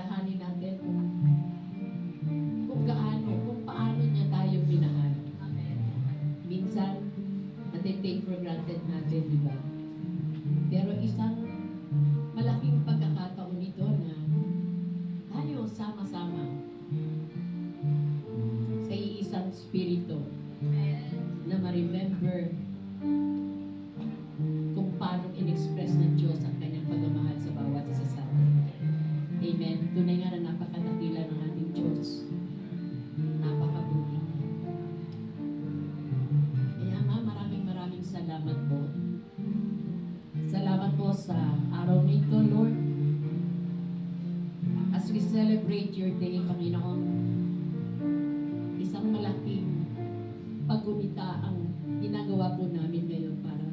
alalahanin natin kung paano niya tayo minahal. Minsan, take for granted natin, di ba? Pero isang malaking pagkakataon ito na tayo sama-sama sa iisang spirito na ma-remember kung paano in-express ng Diyos ang kanyang pagmamahal sa bawat isa sa atin. Amen. Tunay nga na napakadakila ng ating Diyos. Napakabuti. Kaya nga, maraming salamat po. Salamat po sa araw nito, Lord. As we celebrate your day, Panginoon, isang malaking paggunita ang ginagawa po namin ngayon para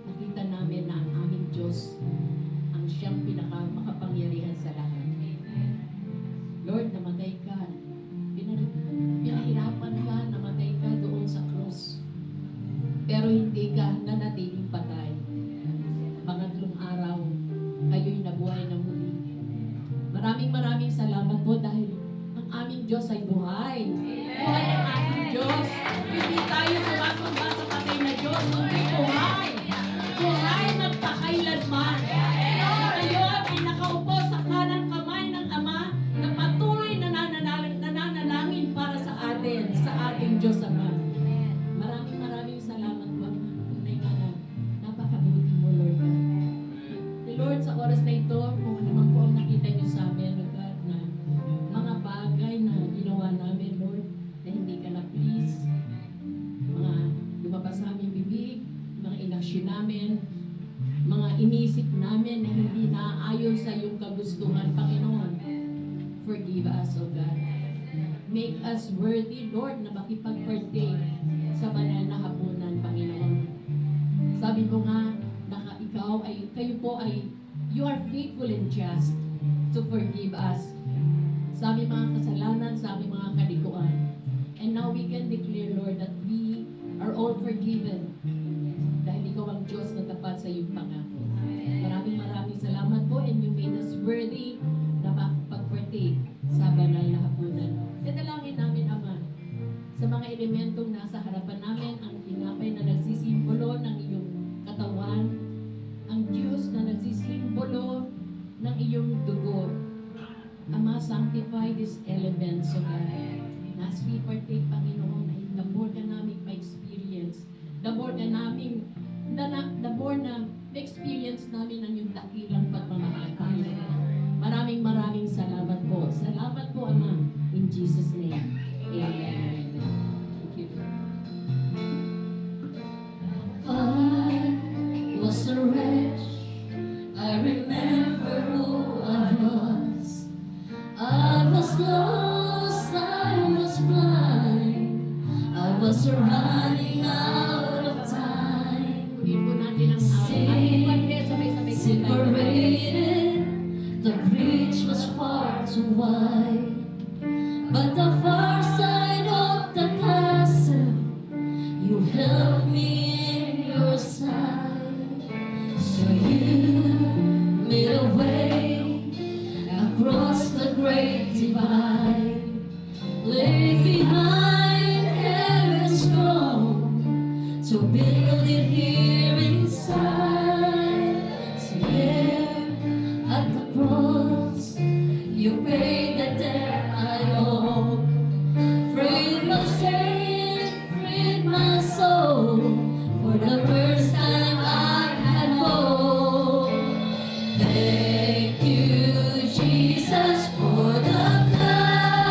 nakita namin na ang aming Diyos ang siyang pinakamakapangyarihan sa lahat. Lord, namatay ka. Pinahirapan ka, namatay ka doon sa krus. Pero hindi ka nanatiling patay. Pangatlong araw, kayo'y nabuhay na muli. Maraming salamat po dahil ang aming Diyos ay buhay. Buhay ang aming Diyos. Hindi tayo sumasamba sa patay na Diyos. Hindi buhay. Buhay magpakailanman. Kayo ay nakaupo sa kanang kamay ng Ama na patuloy na nananalangin para sa atin, sa ating Diyos Ama. Maraming salamat po. Tunay nga na napakabuti mo, Lord God. Lord, sa oras na ito, kung ano man po ang nakita niyo sa amin, Lord God, na mga bagay na ginawa namin, Lord, na hindi ka na please, mga lumabas sa aming bibig, mga inaksyon namin, mga inisip namin na hindi naaayon sa iyong kagustuhan, Panginoon, forgive us, O God. Make us worthy, Lord, na makipag-partake sa banal na hapunan, Panginoon. Sabi ko nga, kayo po ay, you are faithful and just to forgive us sa aming mga kasalanan, sa aming mga kalikuan. And now we can declare, Lord, that we are all forgiven dahil ikaw ang Diyos na tapat sa iyong pangako. Maraming salamat po, and you made us worthy na makapag-partake sa banal na hapunan. Dadalangin namin, Ama, sa mga elementong nasa harapan namin, ang tinapay na nagsisimbolo ng iyong katawan, ang Diyos na nagsisimbolo ng iyong dugo. Ama, sanctify these elements, O God. As we partake, Panginoon, ay the more ka namin ma-experience, the more na ma-experience namin ang iyong dakilang pagmamahal, Panginoon. Maraming salamat po. Salamat po, Ama. In Jesus' name. Amen. Thank you. I was a wretch. I remember who I was. I was lost, I was blind. I was running out of time. Separated, the bridge was far too wide. But the far side of the castle, you held me in your side. So you made a way across the great divide, laid behind heaven's throne to build it here inside. So there at the cross, you paid the debt I owe. Freed my shame, freed my soul. For the first time I had hope. Thank you, Jesus, for the blood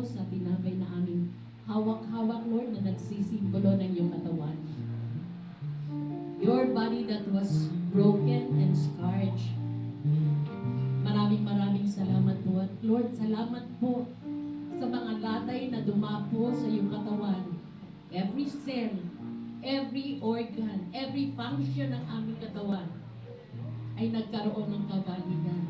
sa tinapay na aming hawak-hawak, Lord, na nagsisimbolo ng iyong katawan. Your body that was broken and scarred. Maraming salamat po. At Lord, salamat po sa mga latay na dumapo sa iyong katawan. Every cell, every organ, every function ng aming katawan ay nagkaroon ng kabaligan.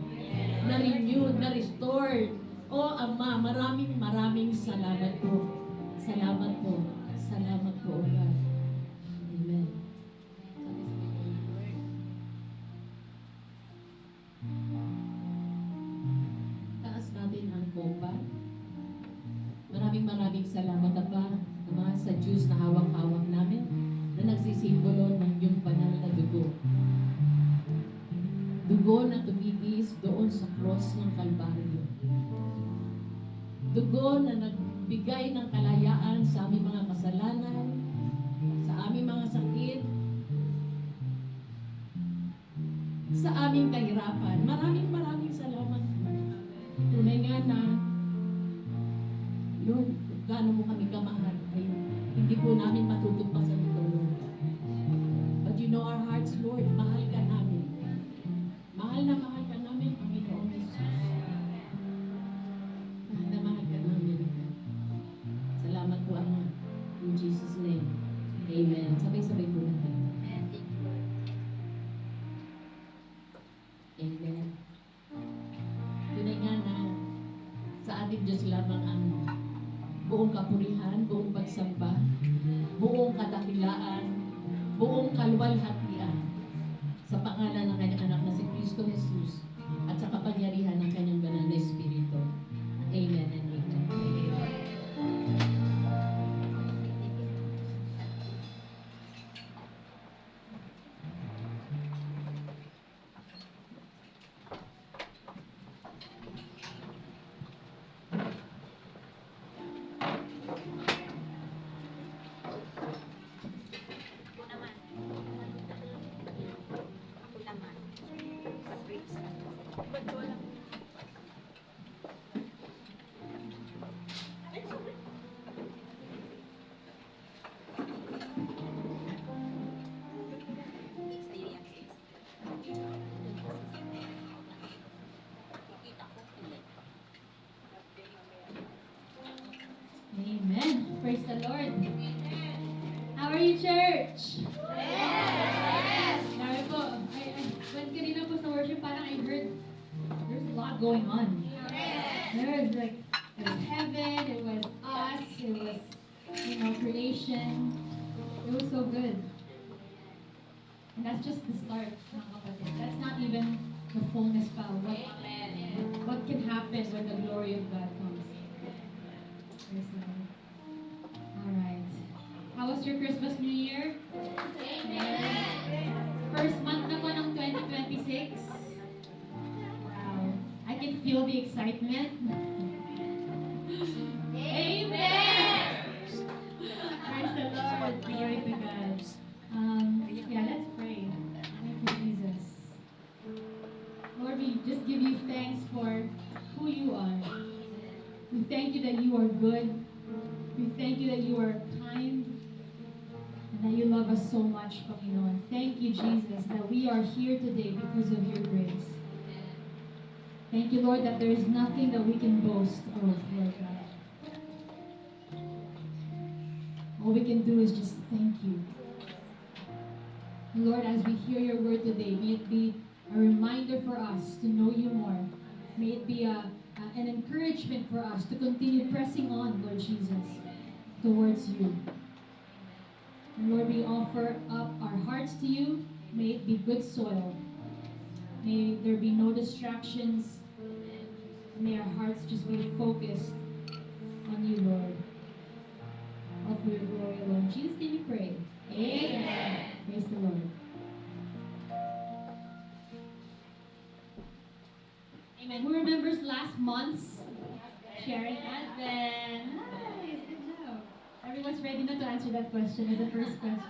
Na-renewed, na-restored. O Ama, maraming salamat po. Salamat po. Salamat po, O God. Amen. Taas natin ang pompa. Maraming salamat, Ama, sa Diyos na hawak-hawak namin na nagsisimbolo ng iyong banal na dugo. Dugo na tumigis doon sa cross ng Kalbaryo. Dugo na nagbigay ng kalayaan sa aming mga kasalanan, sa aming mga sakit, sa aming kahirapan. Maraming salamat. Tunay nga na, Lord, gaano mo kami kamahal, ay hindi po namin matutugpasan ito, Lord. But you know our hearts, Lord, mahal ka namin. Mahal ka namin, Panginoon Jesus. Mahal ka namin. Salamat po, Ama. In Jesus' name. Amen. Sabay-sabay po natin. Amen. Tunay nga na sa ating Diyos lamang ang buong kapurihan, buong pagsamba, buong kadakilaan, buong kaluwalhatian sa pangalan ng kanyang anak na si Kristo Jesus at sa kapangyarihan ng kanyang banal na Espiritu. Amen and amen. Amen. Praise the Lord. How are you, church? Yes! Sabi po, when kanina po sa worship, parang I heard there's a lot going on. There was it was heaven, it was us, it was, creation. It was so good. And that's just the start, mga kapatid. That's not even the fullness pa. What can happen when the glory of God comes? Praise the Lord. Alright. How was your Christmas, New Year? Amen. First month na po ng 2026. Wow. I can feel the excitement. Amen! Praise the Lord. Glory to God. Let's pray. Thank you, Jesus. Lord, we just give you thanks for who you are. We thank you that you are good. We thank you that you are kind. And that you love us so much, Panginoon. Thank you, Jesus, that we are here today because of your grace. Thank you, Lord, that there is nothing that we can boast of, Lord God. All we can do is just thank you. Lord, as we hear your word today, may it be a reminder for us to know you more. May it be an encouragement for us to continue pressing on, Lord Jesus, towards you. And Lord, we offer up our hearts to you. May it be good soil. May there be no distractions. May our hearts just be focused on you, Lord. All for your glory alone. In Jesus' name we pray. Amen. Praise the Lord. Amen. Who remembers last month's sharing Advent? Nice, good job. Everyone's ready na to answer that question as the first question.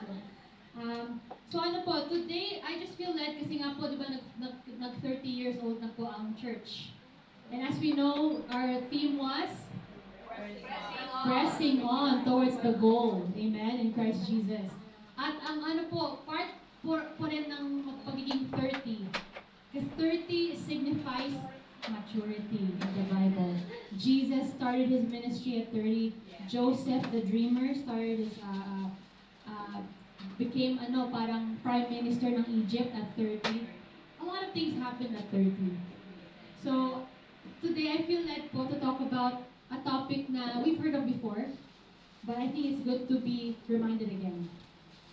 So today, I just feel led kasi nga po, di ba, nag 30 years old na po ang church. And as we know, our theme was Pressing on towards the goal. Amen? In Christ Jesus. At ang ano po, part po rin ng pagiging 30. Because 30 signifies maturity in the Bible. Jesus started his ministry at 30. Joseph the dreamer started his became parang prime minister ng Egypt at 30. A lot of things happened at 30. So, today I feel led po to talk about a topic na we've heard of before, but I think it's good to be reminded again.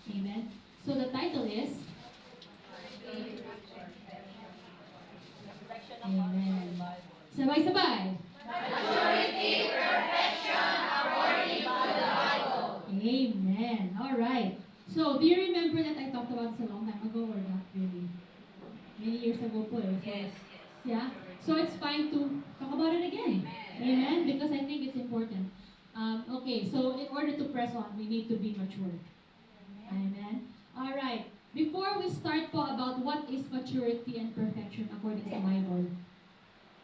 Amen? So the title is Amen. Sabay-sabay. Amen. All right. So, do you remember that I talked about this a long time ago or not really? Many years ago po eh. So, yeah? So, it's fine to talk about it again. Amen. Because I think it's important. Okay, so in order to press on, we need to be mature. Amen. All right. Before we start po about what is maturity and perfection according sa Bible,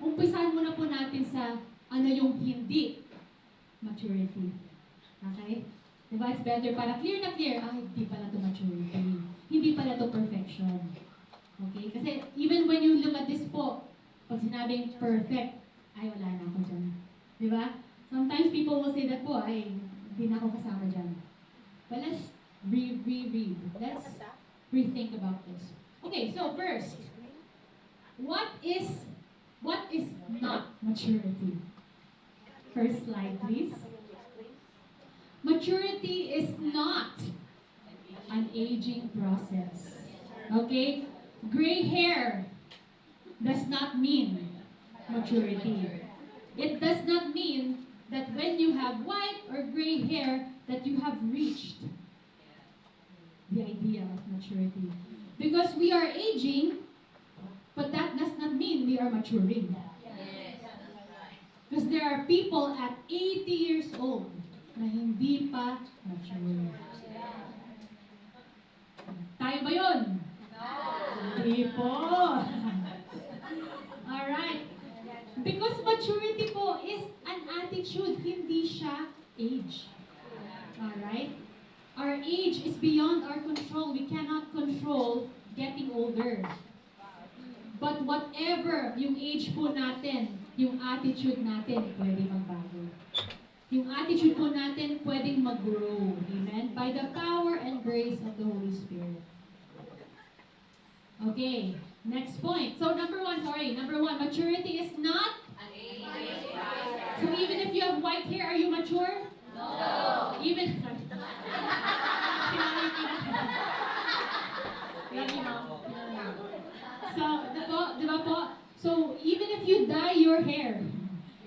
umpisahan muna po natin sa ano yung hindi maturity. Okay? Diba? It's better para clear na clear. Hindi pala to maturity. Hindi pala to perfection. Okay? Kasi even when you look at this po, pag sinabing perfect, ay wala na ako dyan. Diba? Sometimes people will say that po, ay hindi na ako kasama dyan. But let's reread. Let's rethink about this. Okay, so first, what is not maturity? First slide, please. Maturity is not an aging process. Okay? Gray hair does not mean maturity. It does not mean that when you have white or gray hair that you have reached the idea of maturity. Because we are aging, but that does not mean we are maturing. Because there are people at 80 years old na hindi pa mature. Tayo ba yun? Hindi po. Alright. Because maturity po is an attitude, hindi siya age. Alright? Our age is beyond our control. We cannot control getting older. But whatever yung age po natin, yung attitude natin, pwede magbago. Yung attitude po natin, pwedeng mag-grow. Amen? By the power and grace of the Holy Spirit. Okay, next point. So number one, maturity is not an age process. So even if you have white hair, are you mature? No. Even So, diba po? So, even if you dye your hair,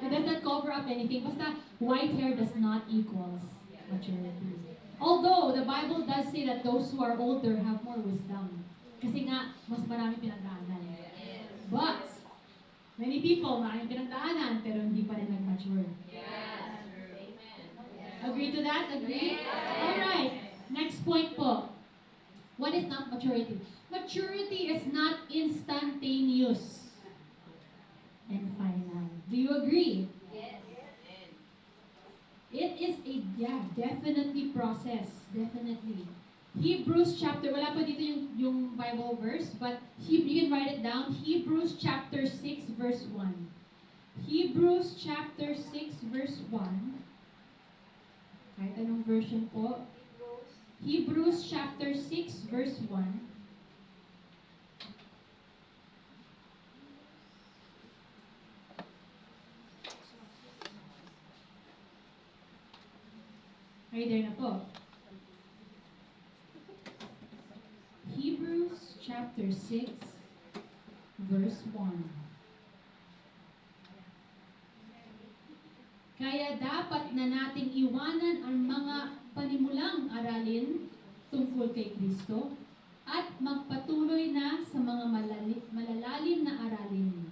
it does not cover up anything. Basta, white hair does not equal maturity. Although, the Bible does say that those who are older have more wisdom. Kasi nga, mas marami pinagdaanan. But, many people, maraming pinagdaanan, pero hindi pa rin nag-mature. Agree to that? Agree? Alright. Next point po. What is not maturity? Maturity is not instantaneous and final. Do you agree? Yes. It is a, definitely process. Definitely. Hebrews chapter, wala pa dito yung Bible verse, but you can write it down. Hebrews chapter 6 verse 1. Hebrews chapter 6 verse 1. Kahit anong version po. Hebrews chapter 6 verse 1. Ay, there na po. Hebrews chapter 6 verse 1. Kaya dapat na nating iwanan ang mga panimulang aralin tungkol kay Kristo at magpatuloy na sa mga malalalim na aralin.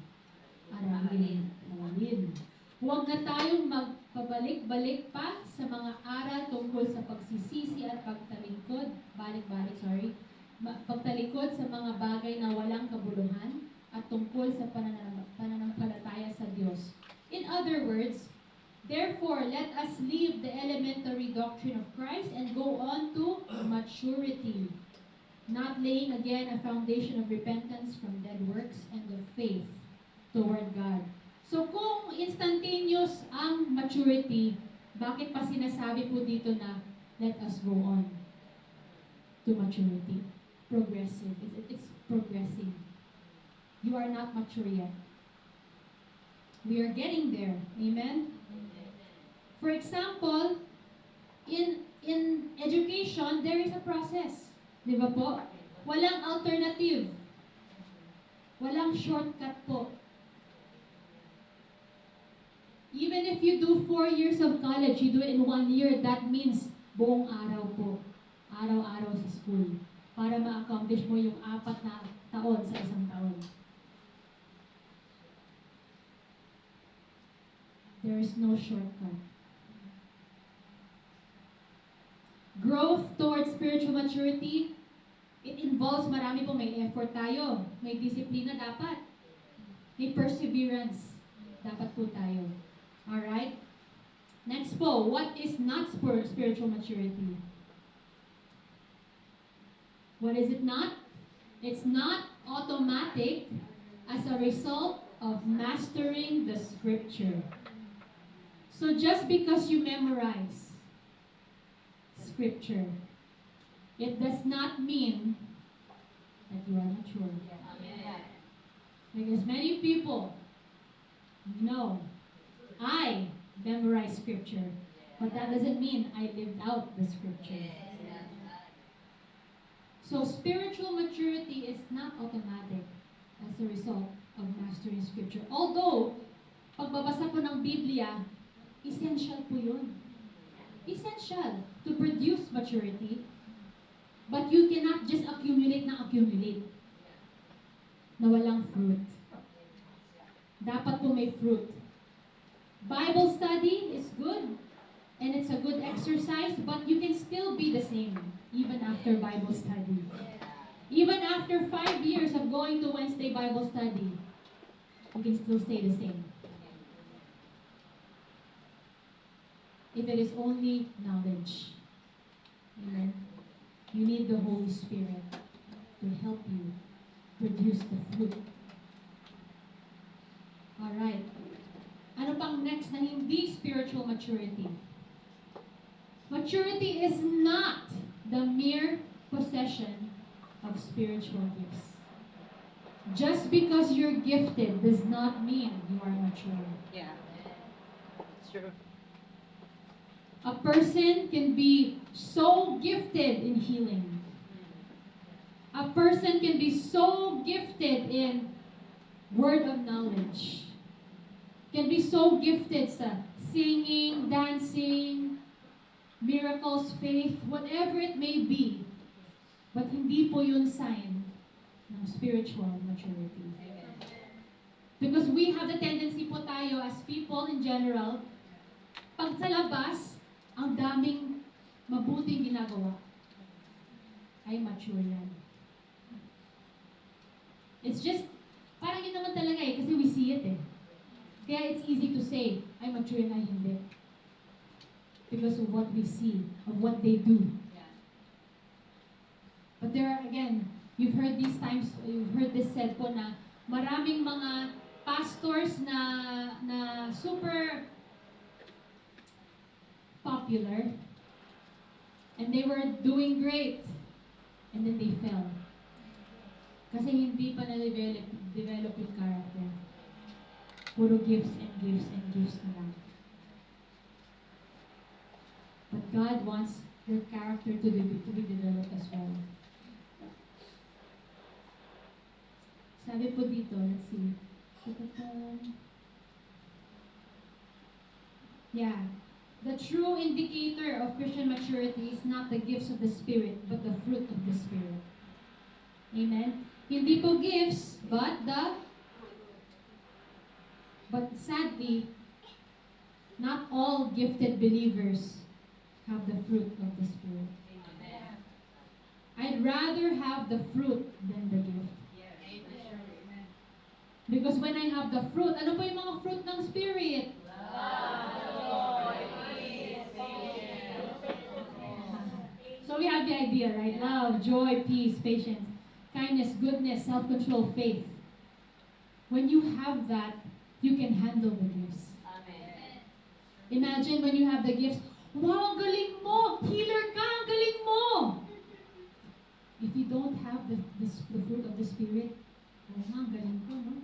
Huwag na tayong magpabalik-balik pa sa mga aral tungkol sa pagsisisi at pagtalikod sa mga bagay na walang kabuluhan at tungkol sa pananampalataya sa Diyos. In other words, Therefore, let us leave the elementary doctrine of Christ and go on to maturity, not laying again a foundation of repentance from dead works and of faith toward God. So kung instantaneous ang maturity, bakit pa sinasabi po dito na let us go on to maturity? Progressive. It's progressing. You are not mature yet. We are getting there. Amen? For example, in education, there is a process. Di ba po? Walang alternative. Walang shortcut po. Even if you do 4 years of college, you do it in 1 year, that means buong araw po. Araw-araw sa school. Para ma-accomplish mo yung 4 na taon sa isang taon. There is no shortcut. Growth towards spiritual maturity, it involves marami po, may effort tayo, may disiplina dapat, may perseverance dapat po tayo. Alright? Next po, what is not spiritual maturity? What is it not? It's not automatic as a result of mastering the scripture. So just because you memorize scripture, it does not mean that you are mature. Because many people know I memorized scripture, but that doesn't mean I lived out the scripture. So spiritual maturity is not automatic as a result of mastering scripture. Although, pagbabasa po ng Biblia, essential po yun. Essential to produce maturity. But you cannot just accumulate na walang fruit. Dapat po may fruit. Bible study is good, and it's a good exercise, but you can still be the same even after Bible study. Even after 5 years of going to Wednesday Bible study, you can still stay the same. If it is only knowledge. Amen. You need the Holy Spirit to help you produce the fruit. Alright. Ano pang next na hindi spiritual maturity? Maturity is not the mere possession of spiritual gifts. Just because you're gifted does not mean you are mature. Yeah. It's true. A person can be so gifted in healing. A person can be so gifted in word of knowledge. Can be so gifted sa singing, dancing, miracles, faith, whatever it may be. But hindi po yun sign ng spiritual maturity. Because we have the tendency po tayo as people in general, pag sa labas, ang daming mabuting ginagawa, ay mature yan. It's just, parang yun naman talaga eh, kasi we see it eh. Kaya it's easy to say, ay mature na, hindi. Because of what we see, of what they do. But there are, again, you've heard these times, you've heard this said po na maraming mga pastors na super popular, and they were doing great, and then they fell. Kasi hindi pa na-develop yung character. Puro gifts and gifts and gifts na lang. But God wants your character to be developed as well. Sabi po dito, let's see. Yeah. The true indicator of Christian maturity is not the gifts of the Spirit, but the fruit of the Spirit. Amen? Hindi po gifts, but sadly, not all gifted believers have the fruit of the Spirit. Amen. I'd rather have the fruit than the gift. Because when I have the fruit, ano po yung mga fruit ng Spirit? Love, So we have the idea, right? Love, joy, peace, patience, kindness, goodness, self-control, faith. When you have that, you can handle the gifts. Amen. Imagine when you have the gifts, wow, ang galing mo! Healer ka, ang galing mo! If you don't have the fruit of the Spirit, oh nga, ang galing ko, no?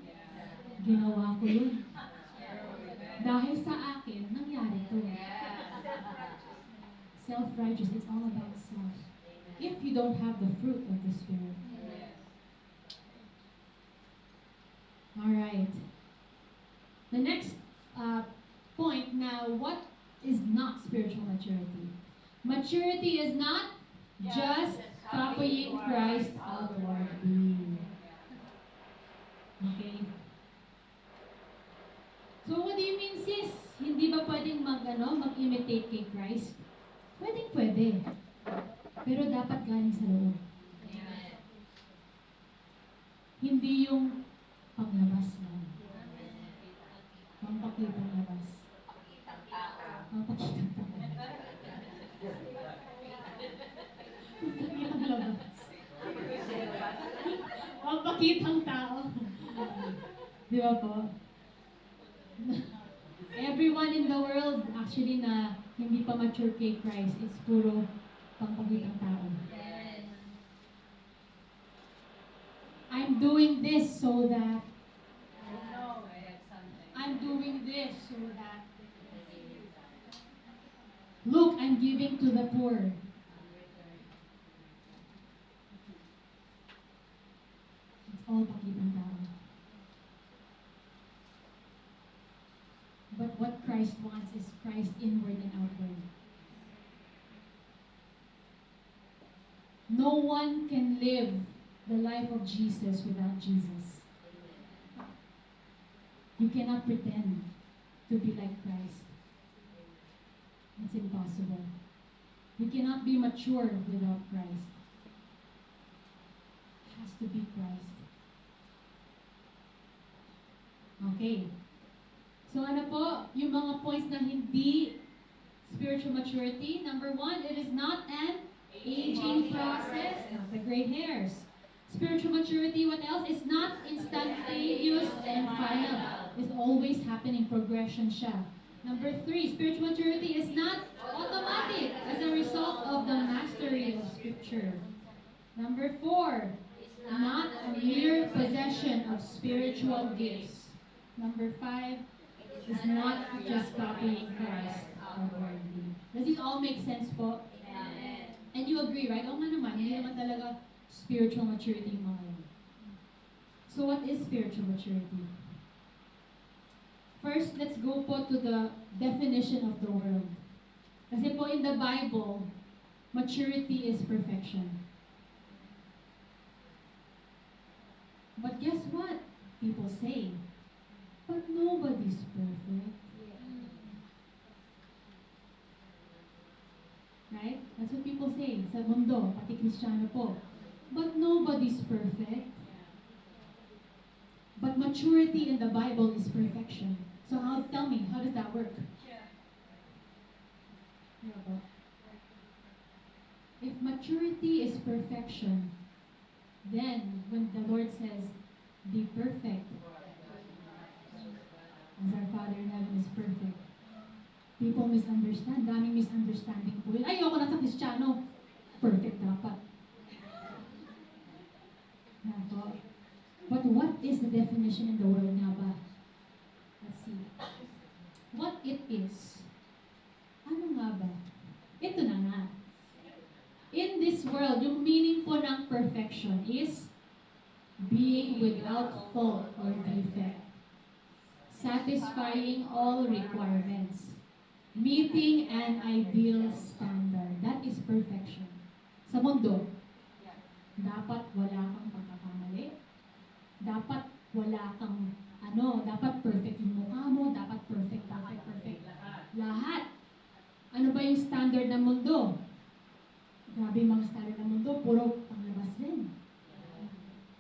Ginawa ko yun. Dahil sa akin, nangyari to. Self-righteous, it's all about self. If you don't have the fruit of the Spirit. Alright. The next point now, what is not spiritual maturity? Maturity is not just copying Christ outwardly. Okay? So what do you mean, sis? Hindi ba pwedeng mag-imitate kay Christ? Pwede. Pero dapat galing sa loob. Hindi yung panglabas lang. Pampakitang labas. Pampakitang labas. Pampakitang labas. Pampakitang tao. Di ba po? Everyone in the world actually na hindi pa mature kay Christ, it's puro pampakitang tao. I'm doing this so that I'm doing this so that look, I'm giving to the poor. It's all pakitang tao. But what Christ wants is Christ inward and outward. No one can live the life of Jesus without Jesus. You cannot pretend to be like Christ. It's impossible. You cannot be mature without Christ. It has to be Christ. Okay. So ano po, yung mga points na hindi spiritual maturity. Number 1, it is not an aging process. Not the gray hairs. Spiritual maturity, what else? It's not instantaneous and final. It's always happening, progression siya. Number 3, spiritual maturity is not automatic as a result of the mastery of Scripture. Number 4, not a mere possession of spiritual gifts. Number 5, is not just copying Christ outwardly. Does this all make sense po? Amen. And you agree, right? Oo nga naman, hindi naman talaga spiritual maturity yung mga yun. So what is spiritual maturity? First, let's go po to the definition of the word. Kasi po in the Bible, maturity is perfection. But guess what? People say, but nobody's perfect. Right? That's what people say sa mundo, pati Kristiyano po. But nobody's perfect. But maturity in the Bible is perfection. So tell me, how does that work? Yeah, but if maturity is perfection, then when the Lord says, be perfect, as our Father in heaven is perfect. People misunderstand. Daming misunderstanding po yun. Ayoko na sa Kristiyano. Perfect dapat. Nako. But what is the definition in the word nga ba? Let's see. What it is. Ano nga ba? Ito na nga. In this world, yung meaning po ng perfection is being without fault or defect. Satisfying all requirements, meeting an ideal standard. That is perfection. Sa mundo, dapat wala kang pagkakamali. Dapat wala kang, dapat perfect yung mukha mo, dapat perfect. Lahat. Ano ba yung standard ng mundo? Grabe yung mga standard ng mundo, puro panglabas din.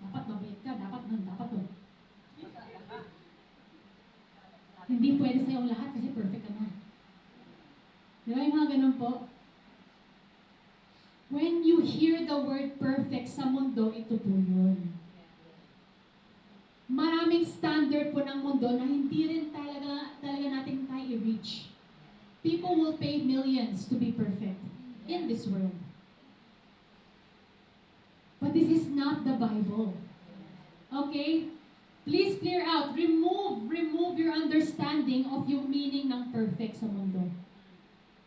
Dapat mabait ka, dapat nun. Hindi pwede sa'yo ang lahat kasi perfect ka na. Di ba yung mga ganun po? When hear the word perfect sa mundo, ito po yun. Maraming standard po ng mundo na hindi rin talaga natin kaya i-reach. People will pay millions to be perfect in this world. But this is not the Bible. Okay? Please clear out, remove your understanding of yung meaning ng perfect sa mundo.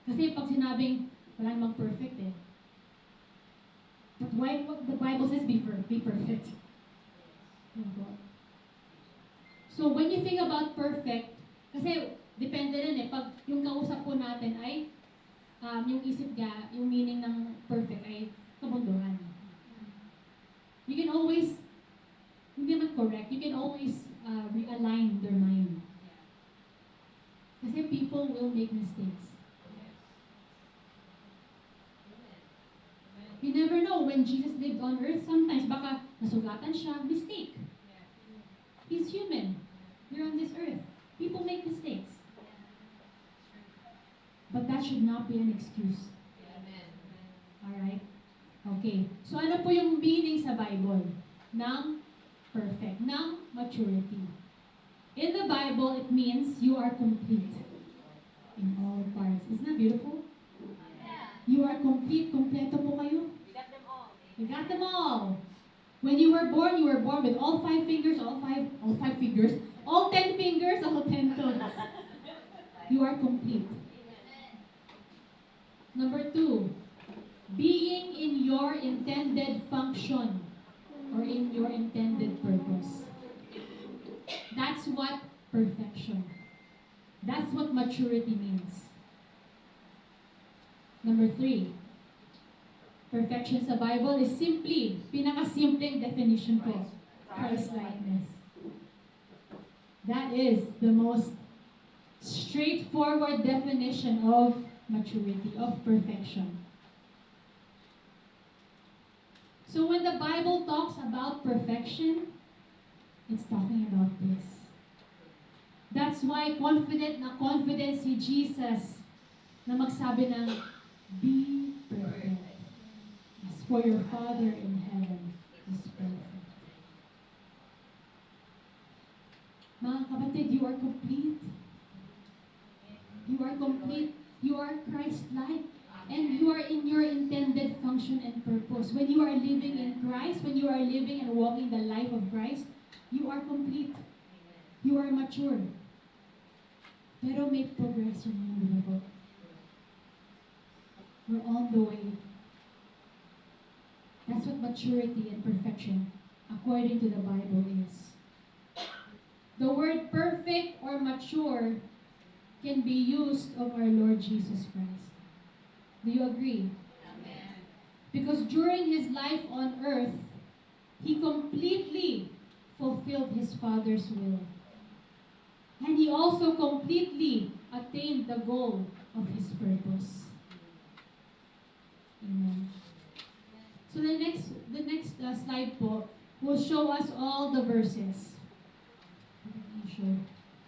Kasi pag sinabing, wala namang perfect eh. But why, what the Bible says, be perfect. Oh God. So when you think about perfect, kasi depende rin eh, pag yung kausap po natin ay, yung isip niya, yung meaning ng perfect ay kabunduhan. You can always, hindi naman correct, you can always realign their mind. Kasi people will make mistakes. You never know, when Jesus lived on earth, sometimes baka nasugatan siya, mistake. He's human. We're on this earth. People make mistakes. But that should not be an excuse. Alright? Okay. So ano po yung meaning sa Bible ng perfect, ng maturity? In the Bible, it means you are complete in all parts. Isn't that beautiful? You are complete. Kompleto po kayo. We got them all. You got them all. When you were born with all 5 fingers, all five fingers, all 10 fingers, all 10 toes. You are complete. Number 2, being in your intended function or in your intended purpose. That's what perfection. That's what maturity means. Number 3, perfection sa Bible is simply, pinakasimpleng definition ko, Christ-likeness. That is the most straightforward definition of maturity, of perfection. So when the Bible talks about perfection, it's talking about this. That's why confident si Jesus na magsabi ng, be perfect. As for your Father in heaven is perfect. Mga kapatid, you are complete. You are complete. You are Christ-like. And you are in your intended function and purpose. When you are living in Christ, when you are living and walking the life of Christ, you are complete. You are mature. Pero may progression yung buhay. We're on the way. That's what maturity and perfection, according to the Bible, is. The word perfect or mature can be used of our Lord Jesus Christ. Do you agree? Amen. Because during His life on earth, He completely fulfilled His Father's will. And He also completely attained the goal of His purpose. Amen. So the next slide po will show us all the verses.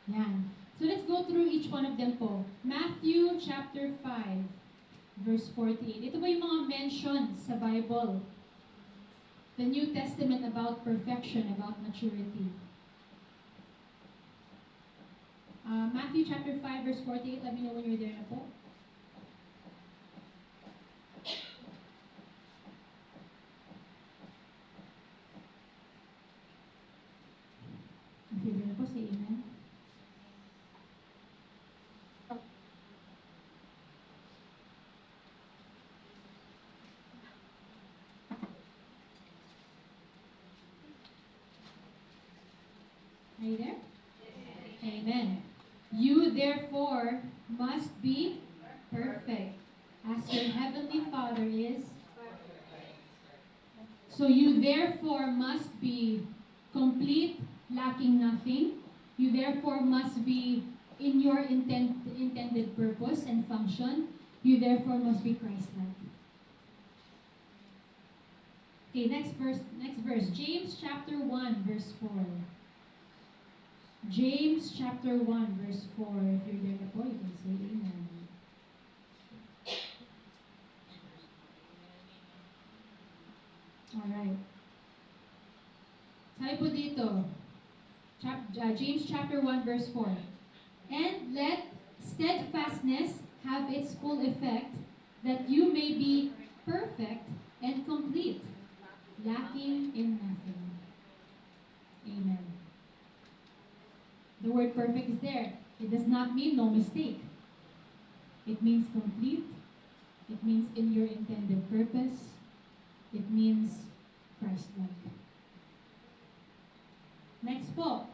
Yan. So let's go through each one of them po. Matthew chapter 5, verse 48. Ito ba yung mga mentions sa Bible? The New Testament about perfection, about maturity. Matthew chapter 5, verse 48. Let me know when you're there na po. If you're there na po, say amen. Are you there? Amen. You therefore must be perfect, as your heavenly Father is. So you therefore must be complete, lacking nothing. You therefore must be in your intended purpose and function. You therefore must be Christ-like. Okay, next verse. James chapter 1, verse 4. James chapter 1, verse 4. If you're there na po, you can say amen. Alright. Sabi po dito, James chapter 1 verse 4. And let steadfastness have its full effect, that you may be perfect and complete, lacking in nothing. Amen. The word perfect is there. It does not mean no mistake. It means complete. It means in your intended purpose. It means Christ-like. Next po.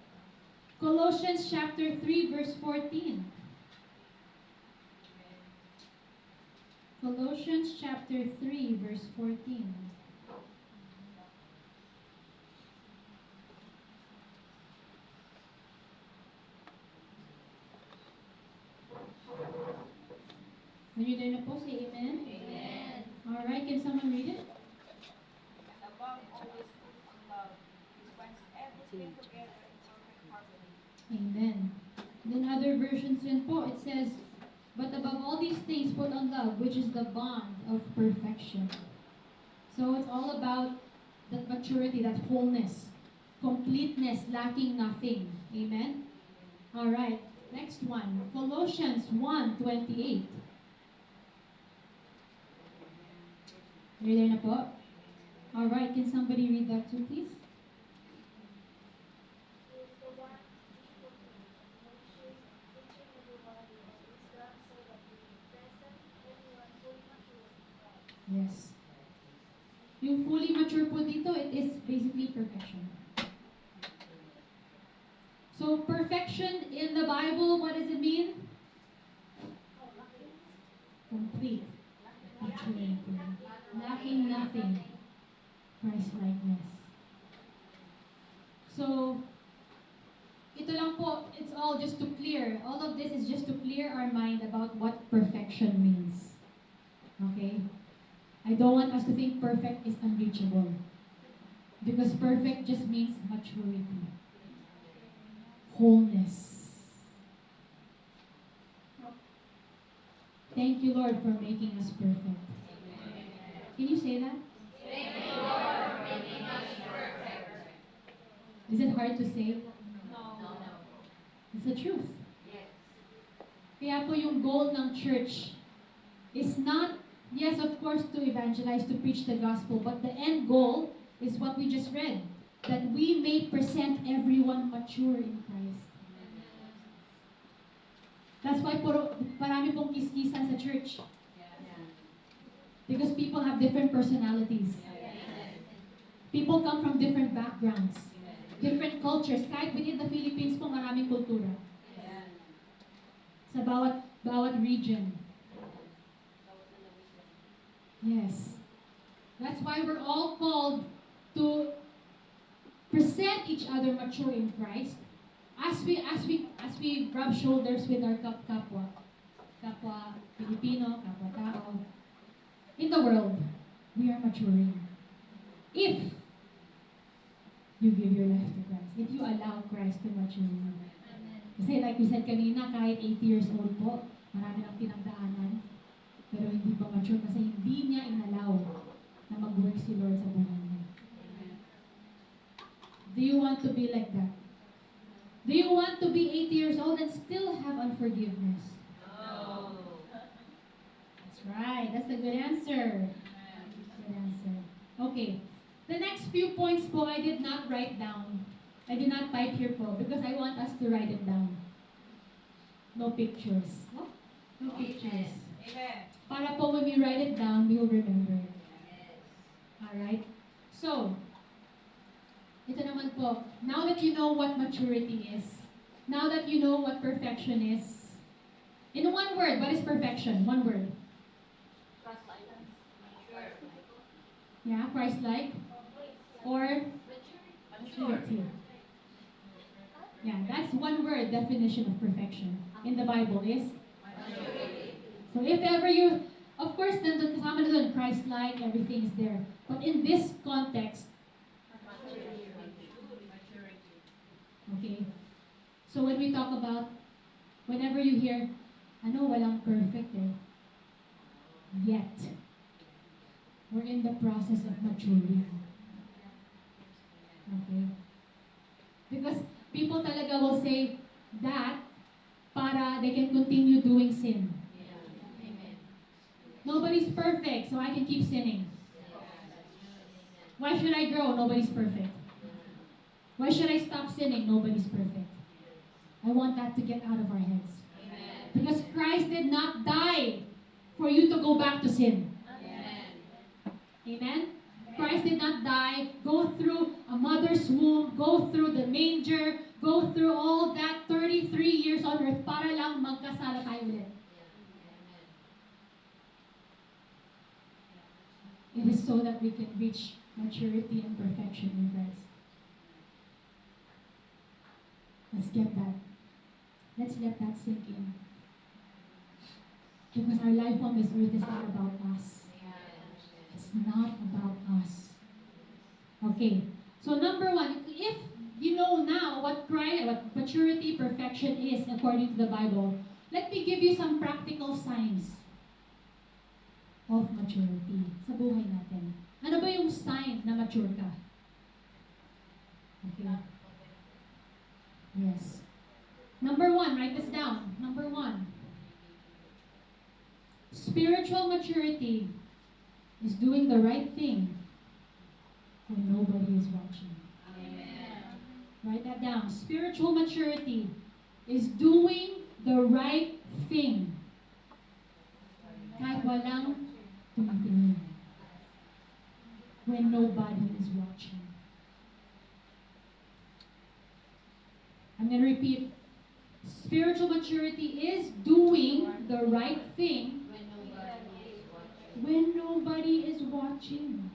Colossians chapter 3 verse 14. Colossians chapter 3 verse 14. When you're there na po, say amen. Amen. Alright, can someone read it? Above all this wisdom, love, which binds everything together in perfect harmony. Amen. Then other versions din po, it says, but above all these things, put on love, which is the bond of perfection. So it's all about that maturity, that wholeness, completeness, lacking nothing. Amen? Alright, next one. Colossians 1:28. Are you there na po? Alright, can somebody read that too, please? Yes. Yung fully mature po dito, it is basically perfection. So, perfection in the Bible, what does it mean? Complete. Maturity. Lacking nothing. Christ-likeness. So, ito lang po, it's all just to clear. All of this is just to clear our mind about what perfection means. Okay? I don't want us to think perfect is unreachable. Because perfect just means maturity. Wholeness. Thank you, Lord, for making us perfect. Can you say that? Thank you, Lord, for making us perfect. Is it hard to say? No. It's the truth. Yes. Kaya po yung goal ng church is not, yes, of course, to evangelize, to preach the gospel, but the end goal is what we just read, that we may present everyone mature in Christ. That's why parami pong kiskisan sa church. Because people have different personalities. People come from different backgrounds, different cultures. Kahit within the Philippines po, maraming kultura. Sa bawat region. Yes. That's why we're all called to present each other mature in Christ as we rub shoulders with our kapwa Filipino, kapwa tao. In the world, we are maturing. If you give your life to Christ, if you allow Christ to mature you. Kasi like we said kanina, kahit 80 years old po, marami ng pinagdaanan, pero hindi pa mature kasi hindi niya inalaw na mag-work si Lord sa buhay niya. Do you want to be like that? Do you want to be 80 years old and still have unforgiveness? No. That's right. That's a good answer. Good answer. Okay. The next few points po, I did not write down. I did not type here po because I want us to write it down. No pictures. No? No pictures. Amen. Para po when we write it down, we will remember it. Yes. Alright? So, ito naman po, now that you know what maturity is, now that you know what perfection is, in one word, what is perfection? One word. Yeah, Christ-like. Or maturity. Yeah, that's one word definition of perfection in the Bible is so if ever you, of course, then the kasama na doon, Christ-like, everything is there. But in this context, okay, so when we talk about, whenever you hear, ano, walang perfect eh. Yet, we're in the process of maturing. Nobody's perfect, so I can keep sinning. Why should I grow? Nobody's perfect. Why should I stop sinning? Nobody's perfect. I want that to get out of our heads. Because Christ did not die for you to go back to sin. Amen? Christ did not die, go through a mother's womb, go through the manger, go through all that 33 years on earth para lang magkasala tayo ulit. It is so that we can reach maturity and perfection in Christ. Let's get that. Let's let that sink in. Because our life on this earth is not about us. It's not about us. Okay. So number one, if you know now what maturity, perfection is according to the Bible, let me give you some practical signs of maturity sa buhay natin. Ano ba yung sign na mature ka? Okay. Yes. Number one, write this down. Number one. Spiritual maturity is doing the right thing when nobody is watching. Amen. Write that down. Spiritual maturity is doing the right thing kahit walang tumitingin. When nobody is watching. I'm going to repeat. Spiritual maturity is doing the right thing when nobody is watching.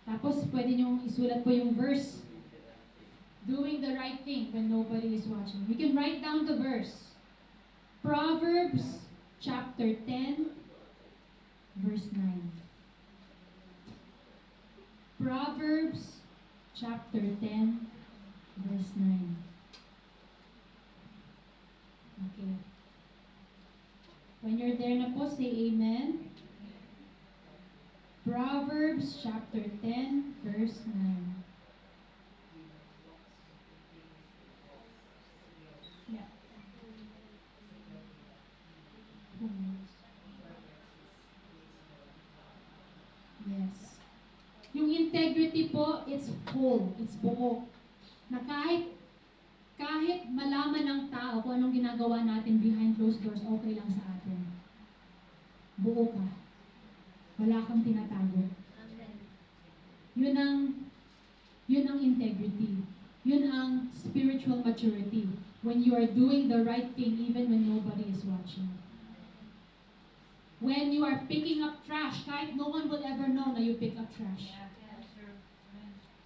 Tapos, pwede niyong isulat po yung verse. Doing the right thing when nobody is watching. We can write down the verse. Proverbs chapter 10, verse 9. Proverbs chapter 10, verse 9. Okay. When you're there na po, say amen. Proverbs chapter 10, verse 9. Yeah. Yes. Yung integrity po, it's whole, it's buo. Na kahit malaman ng tao kung anong ginagawa natin behind closed doors, okay lang sa atin. Buo ka. Wala kang tinatago. Yun ang integrity. Yun ang spiritual maturity. When you are doing the right thing even when nobody is watching. When you are picking up trash, kahit no one will ever know na you pick up trash.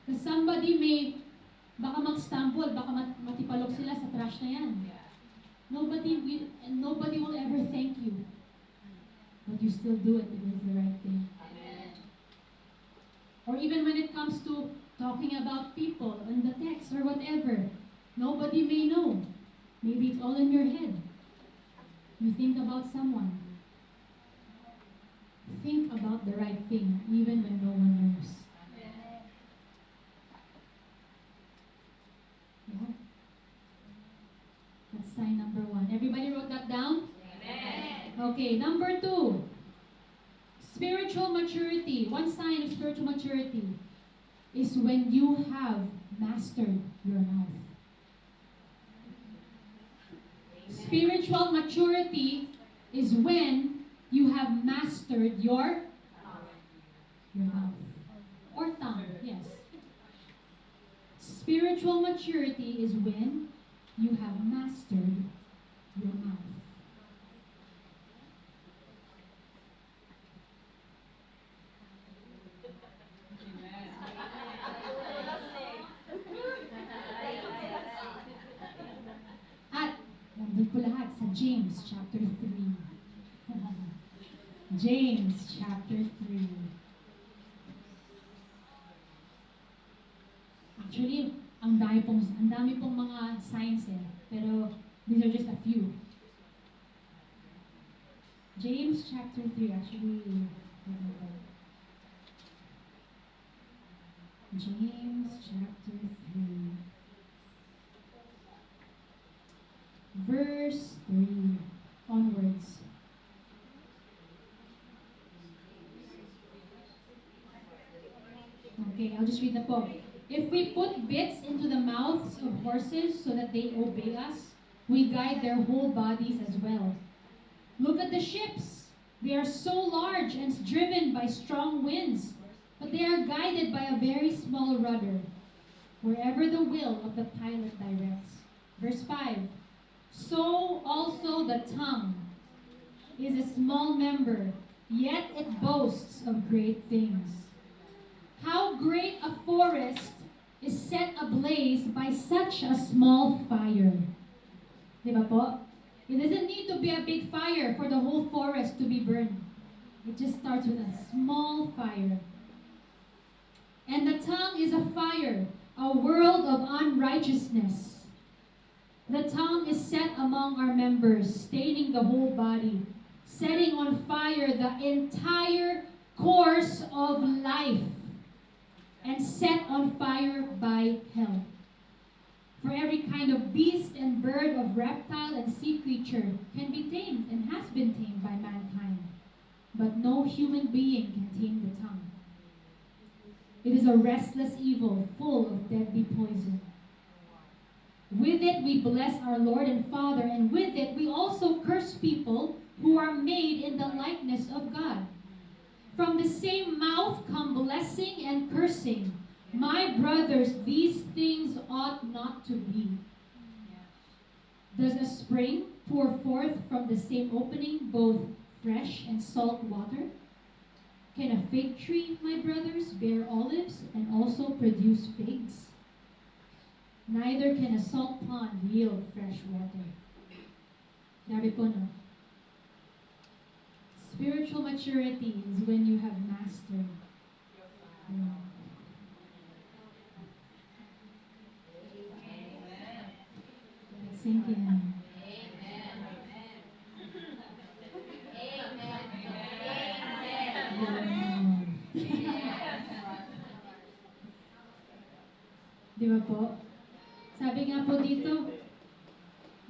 Because somebody may baka mag-stumble, baka matipalok sila sa trash na yan. Nobody will ever thank you. But you still do it because it's the right thing. Amen. Or even when it comes to talking about people in the text or whatever, nobody may know. Maybe it's all in your head. You think about someone. Think about the right thing even when no one knows. Yeah. That's sign number one. Everybody wrote that down? Amen. Okay, number two. Spiritual maturity. One sign of spiritual maturity is when you have mastered your mouth. Spiritual maturity is when you have mastered your mouth. Or tongue, yes. Spiritual maturity is when you have mastered your mouth. At nandun po lahat sa James chapter 3. James chapter 3. Actually, ang dami pong mga signs eh. Pero these are just a few. James chapter 3 actually. James chapter 3. Verse 3. onwards. Okay, I'll just read the poem. If we put bits into the mouths of horses so that they obey us, we guide their whole bodies as well. Look at the ships. They are so large and driven by strong winds, but they are guided by a very small rudder, wherever the will of the pilot directs. Verse 5. So also the tongue is a small member, yet it boasts of great things. How great a forest is set ablaze by such a small fire. Di ba po? It doesn't need to be a big fire for the whole forest to be burned. It just starts with a small fire. And the tongue is a fire, a world of unrighteousness. The tongue is set among our members, staining the whole body, setting on fire the entire course of life, and set on fire by hell. For every kind of beast and bird, of reptile and sea creature can be tamed and has been tamed by mankind. But no human being can tame the tongue. It is a restless evil full of deadly poison. With it we bless our Lord and Father, and with it we also curse people who are made in the likeness of God. From the same mouth come blessing and cursing. My brothers, these things ought not to be. Does a spring pour forth from the same opening both fresh and salt water? Can a fig tree, my brothers, bear olives and also produce figs? Neither can a salt pond yield fresh water. Sabi po, no? Spiritual maturity is when you have mastered. Sink in. Di ba po? Sabi nga po dito,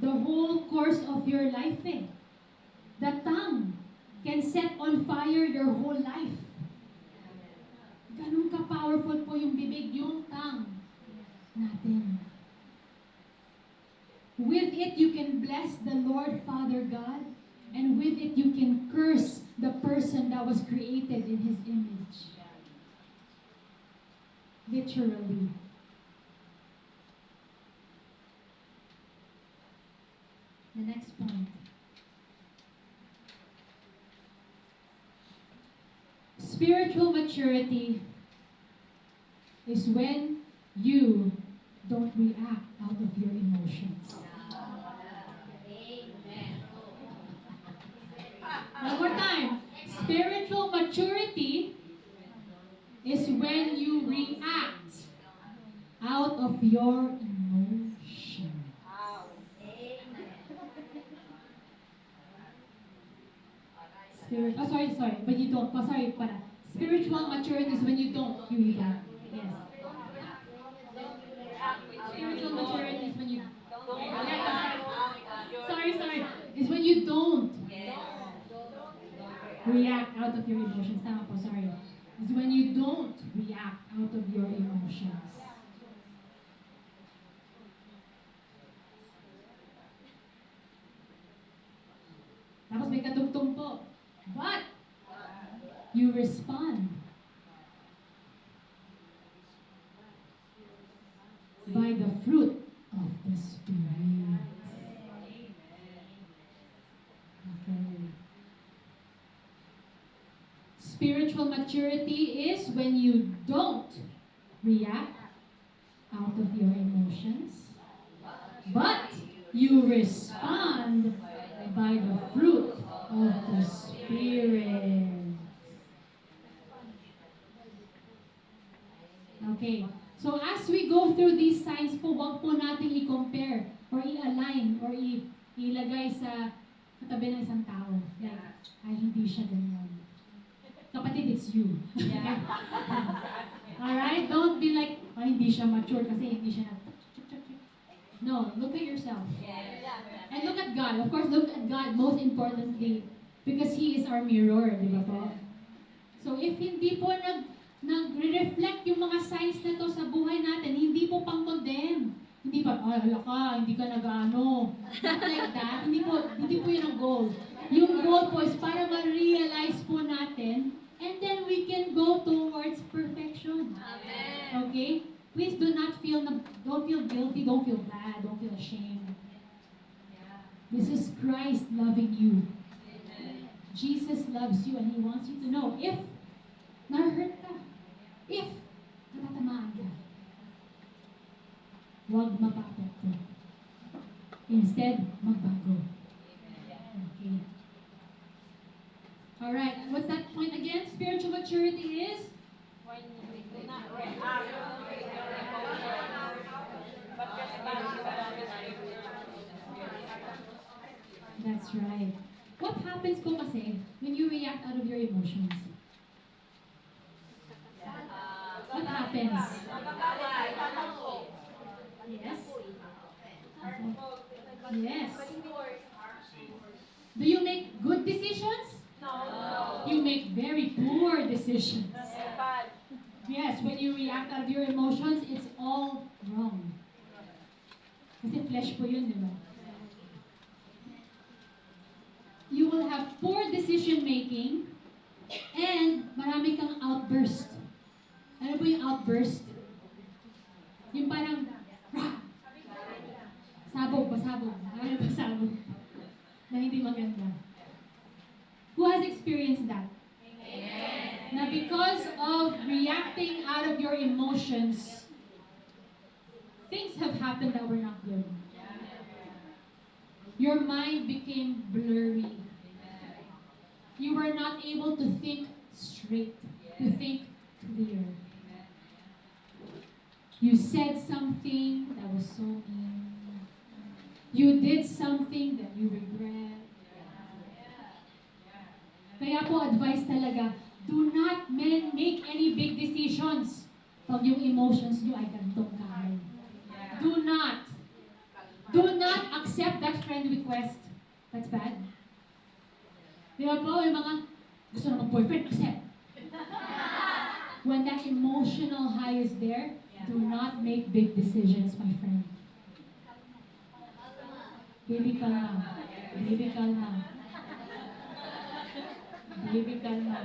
the whole course of your life the tongue can set on fire your whole life. Ganun ka-powerful po yung bibig, yung tongue natin. With it, you can bless the Lord Father God, and with it, you can curse the person that was created in His image. Literally. The next point. Spiritual maturity is when you don't react out of your emotions. One more time. Spiritual maturity is when you react out of your emotion. Sorry, but you don't. Sorry, para. Spiritual maturity is when you don't. You react. Yes. Spiritual maturity is when you. Sorry. Is when you don't react out of your emotions. Tama po, sorry. Is when you don't react out of your emotions. Tapos may katugtong po. But you respond by the fruit of the Spirit. Okay. Spiritual maturity is when you don't react out of your emotions, but you respond by the fruit of the Spirit. Okay. So as we go through these signs po, wag po natin i-compare or i-align or ilagay sa katabi ng isang tao. Like, ay hindi siya ganyan. Kapatid, it's you. Alright? Don't be like, ay hindi siya mature kasi hindi siya No, look at yourself. Yes. And look at God. Of course, look at God most importantly because He is our mirror, di ba po? So if hindi po nag-reflect yung mga signs na to sa buhay natin, hindi po pang-condemn. Hindi pa, hala ka, hindi ka nag-ano. Not like that. Hindi po yun ang goal. Yung goal po is para ma-realize po natin and then we can go towards perfection. Amen. Okay? Please don't feel guilty, don't feel bad, don't feel ashamed. This is Christ loving you. Jesus loves you and He wants you to know if na-hurt ka, if natatamaan ka, huwag mapapekto. Instead, magbago. Okay. Alright, what's that point again? Spiritual maturity is? When we do not react with your emotions, but respond to the Holy Spirit. That's right. What happens po kasi when you react out of your emotions? What happens? Yes? Yes. Do you make good decisions? No. You make very poor decisions. Bad. Yes, when you react out of your emotions, it's all wrong. Kasi flesh po yun, di ba? You will have poor decision making and marami kang outburst. Ano po yung outburst? Yung parang, rah! Sabog, pasabog. Ano ba sabog? Na hindi maganda. Who has experienced that? Na because of reacting out of your emotions, things have happened that were not good. Your mind became blurry. You were not able to think straight, to think clear. You said something that was so mean. You did something that you regret. Kaya po advice talaga, do not make any big decisions pag yung emotions nyo ay ganitong kahal. Do not. Do not accept that friend request. That's bad. Di ba po, yung mga gusto na mag-boyfriend, accept. When that emotional high is there, do not make big decisions, my friend. Baby, kalma. Baby, kalma. Baby, kalma.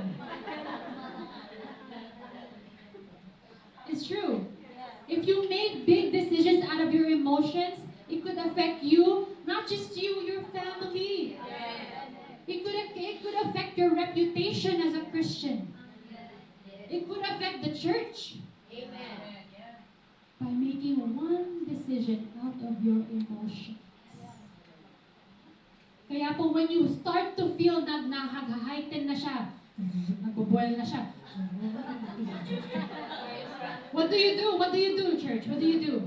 It's true. If you make big decisions out of your emotions, it could affect you, not just you, your family. It could affect your reputation as a Christian. It could affect the church. By making one decision out of your emotions. Kaya po when you start to feel na nahag-heighten na siya, nagbo-boil na siya. What do you do? What do you do, church? What do you do?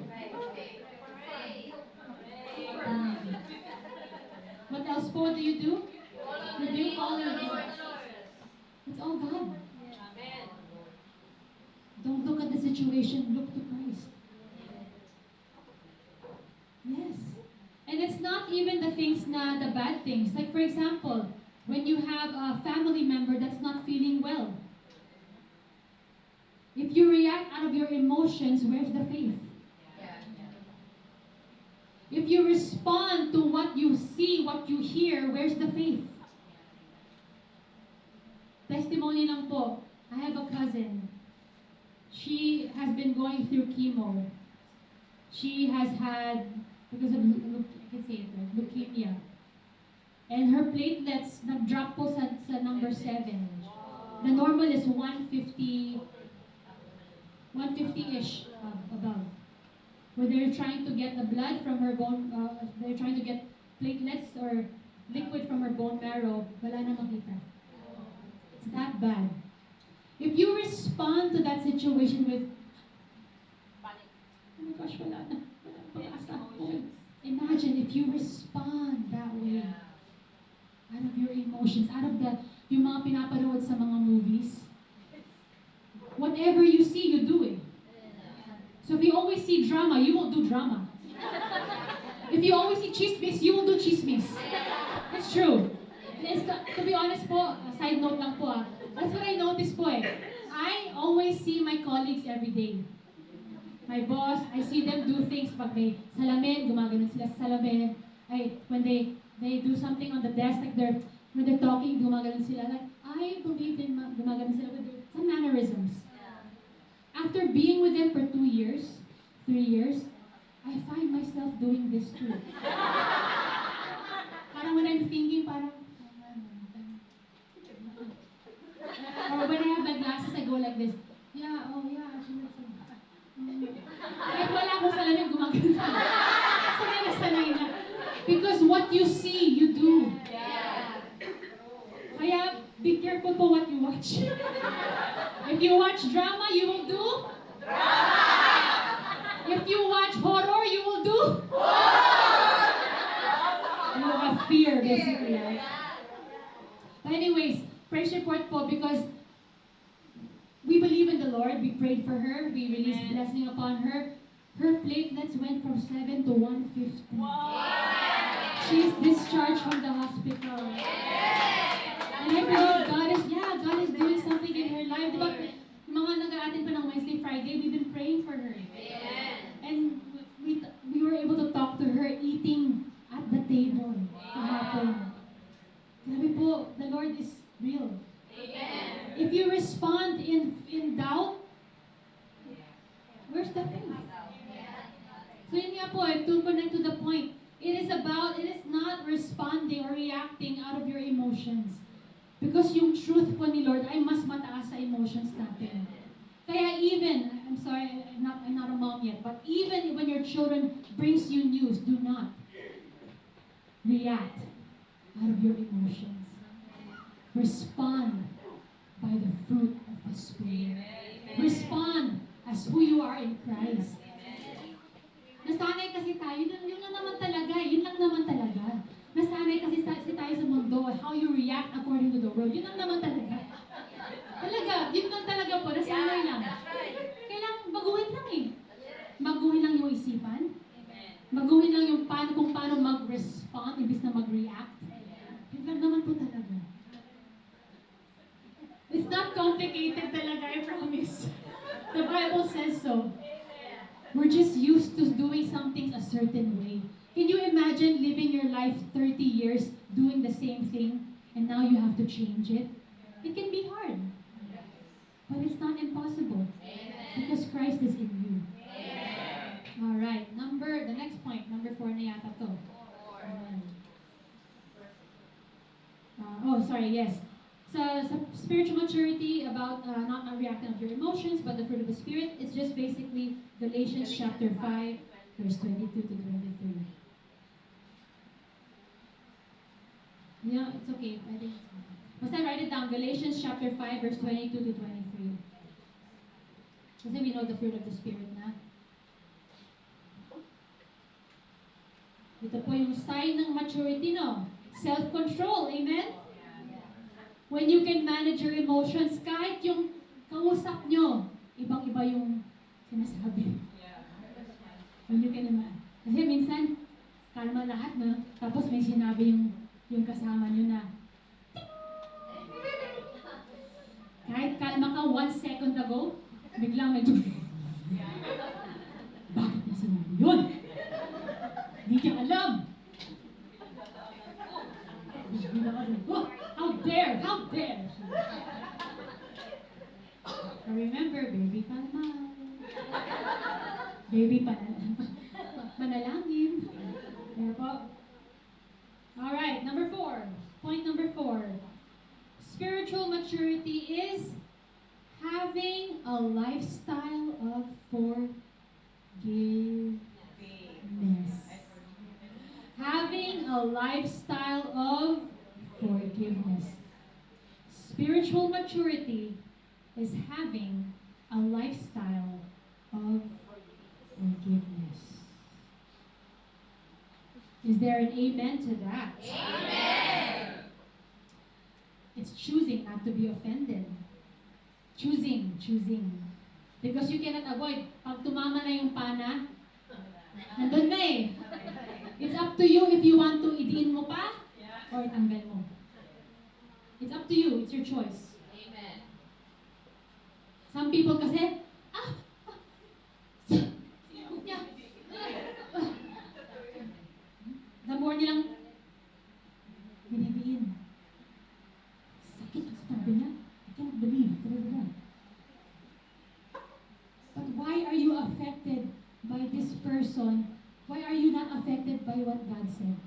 What else po do you do? What do you call it? It's all God. Don't look at the situation, look to Christ. Yes. And it's not even the things the bad things. Like for example, when you have a family member that's not feeling well. If you react out of your emotions, where's the faith? If you respond to what you see, what you hear, where's the faith? Testimony lang po. I have a cousin. She has been going through chemo. She has had, because of, I can say it right, leukemia. And her platelets nag-drop po sa number 7. The normal is 150, 150-ish above. Where they're trying to get the blood from her bone, they're trying to get platelets or liquid from her bone marrow, wala na makita. It's that bad. If you respond to that situation with, oh my gosh, wala na pag-asa ako. Imagine if you respond that way, out of your emotions, out of yung mga pinapanood sa mga movies. Whatever you see, you do it. So if you always see drama, you won't do drama. If you always see chismis, you will do chismis. It's true. To be honest po, side note lang po that's what I noticed po I always see my colleagues every day. My boss, I see them do things pag may salamin, gumaganon sila sa salamin. When they do something on the desk, like when they're talking, gumaganon sila. Like, I believe in gumaganon sila with some mannerisms. After being with them for 2 years, 3 years, I find myself doing this too. Parang when I'm thinking, parang, or when I have my glasses, I go like this. Yeah, oh yeah, actually. Kahit wala akong salamin, gumagano. Sanay na. Because what you see, you do. Kaya, be careful po what you watch. If you watch drama, you will do? If you watch horror, you will do? You will have fear, basically, right? But anyways, praise report po because we believe in the Lord. We prayed for her. We released blessing upon her. Her platelets went from 7 to 150. She's discharged from the hospital. And I believe God is doing something in her life. Diba, mga nag-aatin pa ng Wednesday, Friday, we've been praying for her. And we were able to talk to her eating at the table kahapon. Grabe po, the Lord is real. If you respond in doubt, where's the faith? So yun nga po, to connect to the point, it is not responding or reacting out of your emotions. Because yung truth po ni Lord ay mas mataas sa emotions natin. Kaya even, I'm sorry, I'm not a mom yet, but even when your children brings you news, do not react out of your emotions. Respond by the fruit of the Spirit. Respond as who you are in Christ. Nasanay kasi tayo, yun lang naman talaga. Nasanay kasi tayo sa mundo, how you react according to the world. Yun lang naman talaga. Yun lang talaga po, nasanay lang. Kailangan baguhin lang Baguhin lang yung isipan. Baguhin lang yung kung paano mag-respond, imbis na mag-react. Yun lang naman po talaga. It's not complicated talaga, I promise. The Bible says so. We're just used to doing some things a certain way. Can you imagine living your life 30 years doing the same thing and now you have to change it? It can be hard. But it's not impossible. Because Christ is in you. Alright, the next point, number 4 na yata to. Yes. So spiritual maturity about not reacting of your emotions, but the fruit of the Spirit. It's just basically Galatians chapter 5, verse 22 to 23. Yeah, it's okay. I think must I write it down? Galatians chapter 5, verse 22 to 23. Kasi we know the fruit of the Spirit na. Ito po yung sign ng maturity, no? Self-control, amen? When you can manage your emotions, kahit yung kausap nyo, ibang-iba yung sinasabi. When you can imagine. Kasi minsan, kalma lahat, no? Tapos may sinabi yung kasama nyo na, kahit kalma ka 1 second ago, biglang may bakit na sinabi yun? Hindi niya alam. Oh, how dare! I remember, baby palma. Baby panalangin. Kaya po. Alright, number 4. Point number 4. Spiritual maturity is having a lifestyle of forgiveness. Having a lifestyle of forgiveness. Spiritual maturity is having a lifestyle of forgiveness. Is there an amen to that? Amen. It's choosing not to be offended. Choosing. Because you cannot avoid. Pag tumama na yung pana, nandun na eh. It's up to you if you want to idiin mo pa or itanggal mo. It's up to you. It's your choice. Amen. Some people kasi, sinabot niya. The more nilang binibiin. Sakit ang sabi niya. I can't believe. But why are you affected by this person? Why are you not affected by what God said?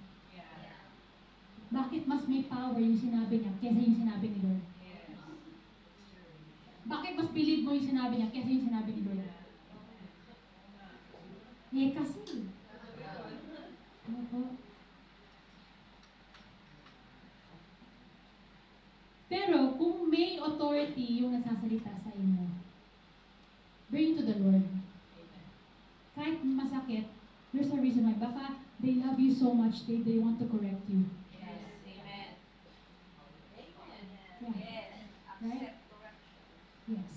Bakit mas may power yung sinabi niya kesa yung sinabi ni Lord? Bakit mas believe mo yung sinabi niya kesa yung sinabi ni Lord? Eh, kasi. Ano po? Pero kung may authority yung nasasalita sa inyo, bring it to the Lord. Kahit masakit, there's a reason why. Baka they love you so much, they want to correct you. Yes. Amen. Yeah. Yes. Right? Accept correction. Yes.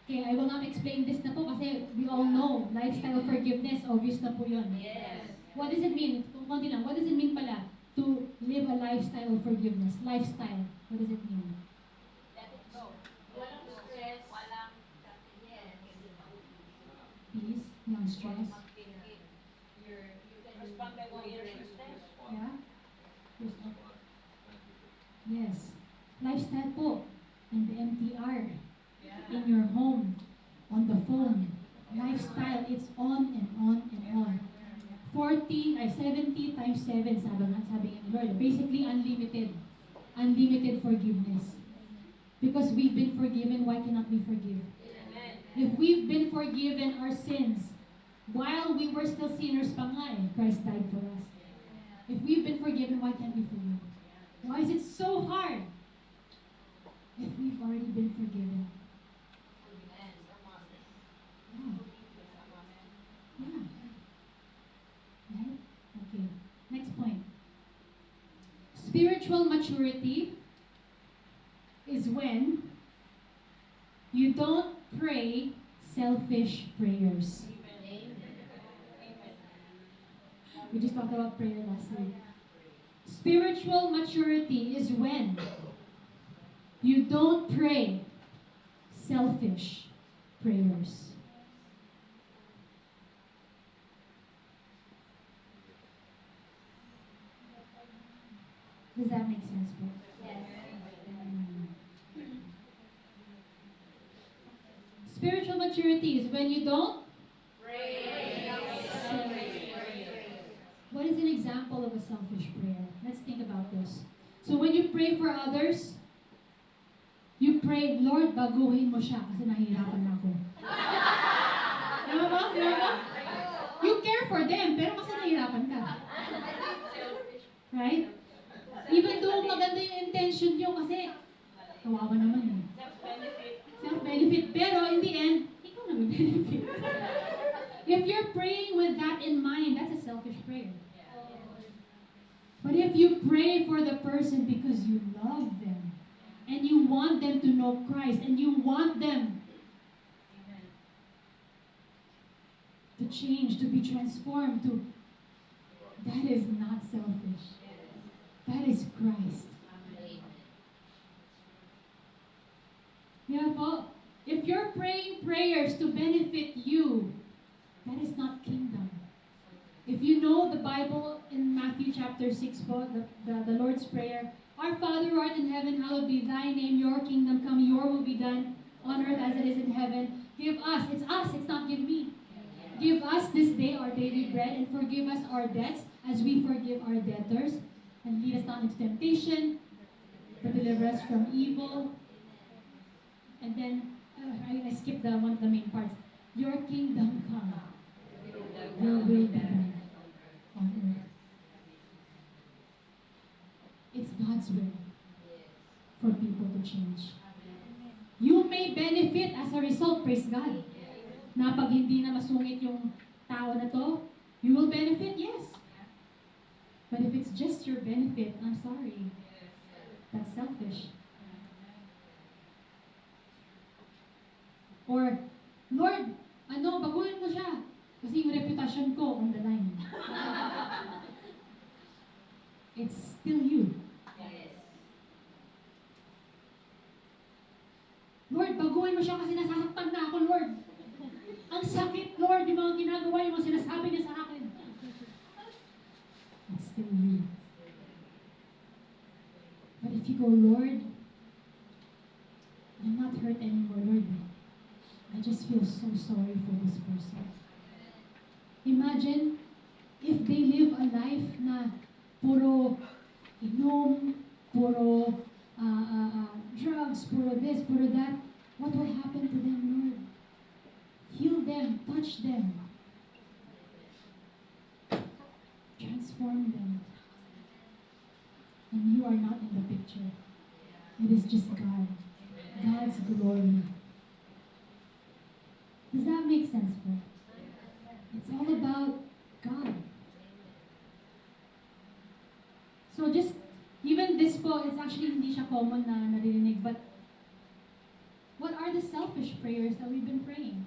Okay, I will not explain this na po kasi we all know, lifestyle forgiveness, obvious na po yun. Yes. What does it mean? Konti lang. What does it mean pala to live a lifestyle of forgiveness? Lifestyle. What does it mean? Let it go. Walang stress. Walang Peace, non-stress. magpinigil. You can Respond by what you're stress. Yeah? Yes. Lifestyle po. In the MTR. In your home. On the phone. Lifestyle. It's on and on and on. 70 times 7 sabi ni Lord. Basically, unlimited. Unlimited forgiveness. Because we've been forgiven, why cannot we forgive? Amen. If we've been forgiven our sins, while we were still sinners pa nga eh, Christ died for us. If we've been forgiven, why can't we forgive? Why is it so hard? If we've already been forgiven. Yeah. Yeah. Right? Okay. Next point. Spiritual maturity is when you don't pray selfish prayers. We just talked about prayer last week. Spiritual maturity is when you don't pray selfish prayers. Does that make sense, bro? Spiritual maturity is when you don't. What is an example of a selfish prayer? Let's think about this. So when you pray for others, you pray, Lord, baguhin mo siya kasi nahihirapan na ako. Diba ba? Diba ba? You care for them, pero kasi nahihirapan ka. Right? Even though maganda yung intention nyo kasi kawawa naman eh. Self-benefit. Pero in the end, ikaw na may benefit. If you're praying with that in mind, that's a selfish prayer. But if you pray for the person because you love them, and you want them to know Christ, and you want them to change, to be transformed, that is not selfish. That is Christ. Yeah, po. If you're praying prayers to benefit you, that is not kingdom. If you know the Bible in Matthew chapter 6, po, the Lord's Prayer, Our Father who art in heaven, hallowed be thy name, your kingdom come, your will be done on earth as it is in heaven. Give us, it's not give me. Give us this day our daily bread, and forgive us our debts as we forgive our debtors. And lead us not into temptation, but deliver us from evil. And then, I skipped one of the main parts. Your kingdom come, your will be done on earth. It's God's will for people to change. You may benefit as a result, praise God. Na pag hindi na masungit yung tao na to, you will benefit, yes. But if it's just your benefit, I'm sorry. That's selfish. Or, Lord, baguhin mo siya. Kasi yung reputasyon ko on the line. It's still you. Yes. Lord, baguhin mo siya kasi nasasaktan na ako, Lord. Ang sakit, Lord, yung mga ginagawa, yung mga sinasabi niya sa akin. It's still you. But if you go, Lord, I'm not hurt anymore, Lord. I just feel so sorry for this person. Imagine if they live a life na puro inom, puro drugs, puro this, puro that. What will happen to them, Lord? Heal them, touch them, transform them. And you are not in the picture. It is just God. God's glory. Does that make sense, bro? It's all about God. So just, even this po, it's actually hindi siya common na naririnig, but what are the selfish prayers that we've been praying?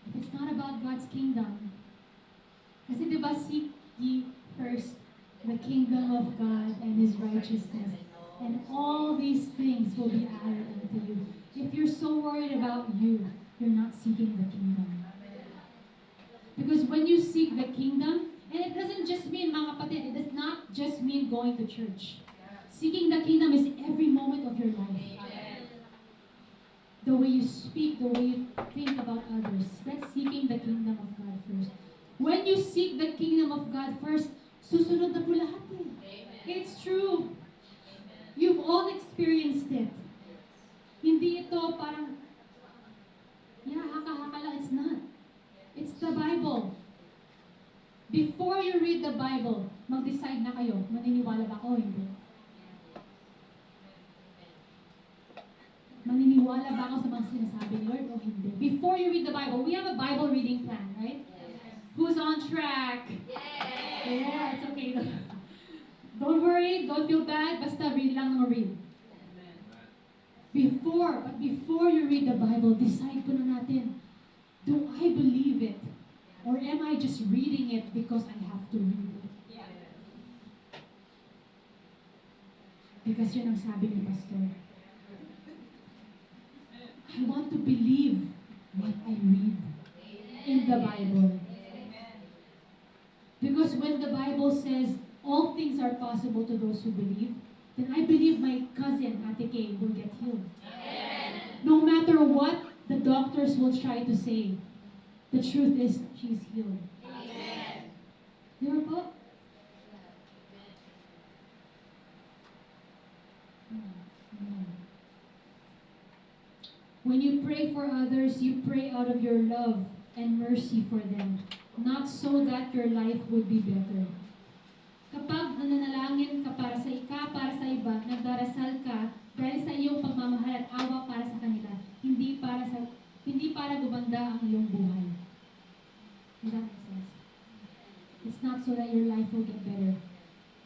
If it's not about God's kingdom, kasi diba, seek ye first the kingdom of God and His righteousness, and all these things will be added unto you. If you're so worried about you, you're not seeking the kingdom. Because when you seek the kingdom, and it doesn't just mean, mga kapatid, it does not just mean going to church. Seeking the kingdom is every moment of your life. The way you speak, the way you think about others. That's seeking the kingdom of God first. When you seek the kingdom of God first, susunod na po lahat eh. It's true. You've all experienced it. Hindi ito parang, yeah, haka-haka lang. It's not. It's the Bible. Before you read the Bible, mag-decide na kayo, maniniwala ba ako o hindi? Maniniwala ba ako sa mga sinasabi ni Lord o hindi? Before you read the Bible, we have a Bible reading plan, right? Who's on track? Yeah, it's okay. Don't worry, don't feel bad, basta read lang ng read. Before you read the Bible, decide po na natin, do I believe it? Or am I just reading it because I have to read it? Because yun ang sabi ni Pastor. I want to believe what I read in the Bible. Because when the Bible says all things are possible to those who believe, then I believe my cousin, Ate Kay, will get healed. No matter what the doctors will try to say, the truth is she's healed. Di ba po? When you pray for others, you pray out of your love and mercy for them, not so that your life would be better. Kapag nananalangin ka para sa iba, nagdarasal ka dahil sa iyong pagmamahal at awa para sa kanila, hindi para gumanda ang iyong buhay. Does that make sense? It's not so that your life will get better,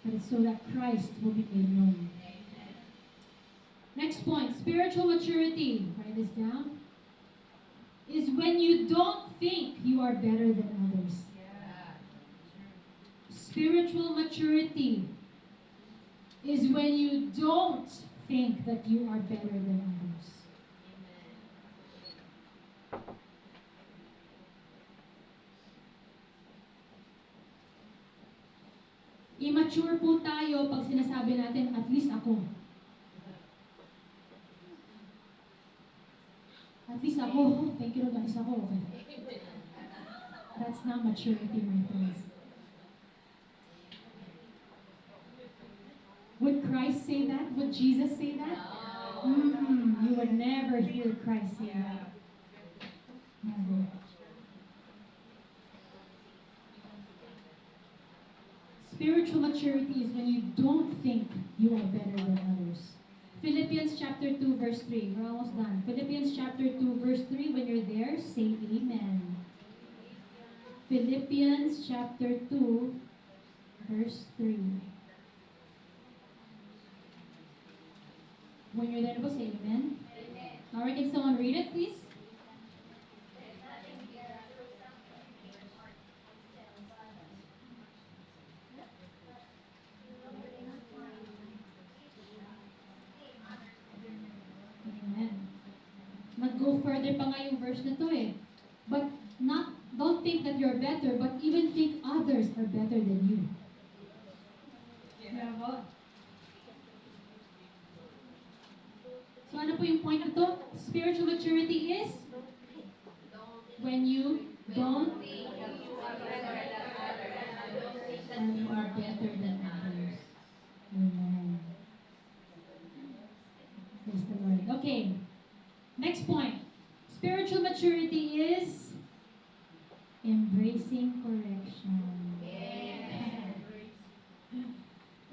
but it's so that Christ will be made known. Next point, spiritual maturity. Write this down. Is when you don't think you are better than others. Spiritual maturity is when you don't think that you are better than others. Immature po tayo pag sinasabi natin, at least ako. At least ako, oh, thank you Lord, at least ako, okay. That's not maturity, my friends. Would Christ say that? Would Jesus say that? You would never hear Christ say that. Never. Spiritual maturity is when you don't think you are better than others. Philippians chapter 2 verse 3. We're almost done. Philippians chapter 2 verse 3. When you're there, say amen. Philippians chapter 2 verse 3. When you're there, say amen. Alright, can someone read it, please? Nag-go further pa nga yung verse na to eh. But don't think that you're better, but even think others are better than you. Yeah. So ano po yung point na to? Spiritual maturity is when you don't think you are better than others. Amen. Praise the Lord. Okay. Next point. Spiritual maturity is embracing correction.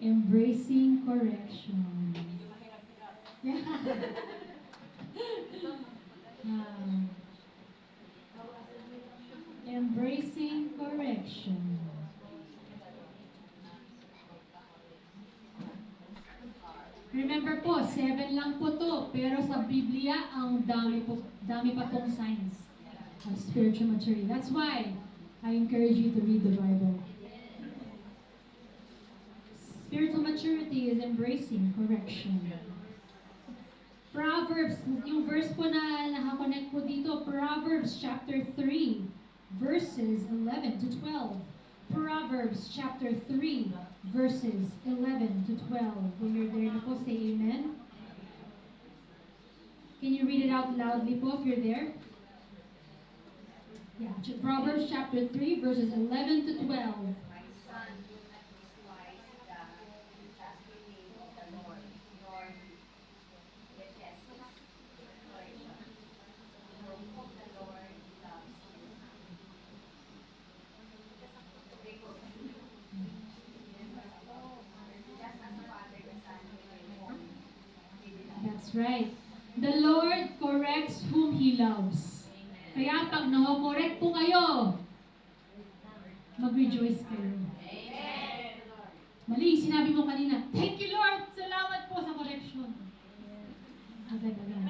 Embracing correction. Embracing correction. Remember po, 7 lang po to, pero sa Biblia, ang dami pa pong signs of spiritual maturity. That's why I encourage you to read the Bible. Spiritual maturity is embracing correction. Proverbs, yung verse po na nakakonect po dito, Proverbs chapter 3, verses 11 to 12. Proverbs chapter 3, verses 11 to 12. When you're there na po, say amen. Can you read it out loudly po if you're there? Yeah, Proverbs chapter 3, verses 11 to 12. My son, do not despise the chastising of the Lord, nor detest his correction. For whom the Lord loves you. Just as a father the son will That's right. The Lord corrects whom He loves. Kaya pag na-correct po kayo, mag-rejoice kayo. Mali, sinabi mo kanina, thank you Lord, salamat po sa correction. Agad-agad.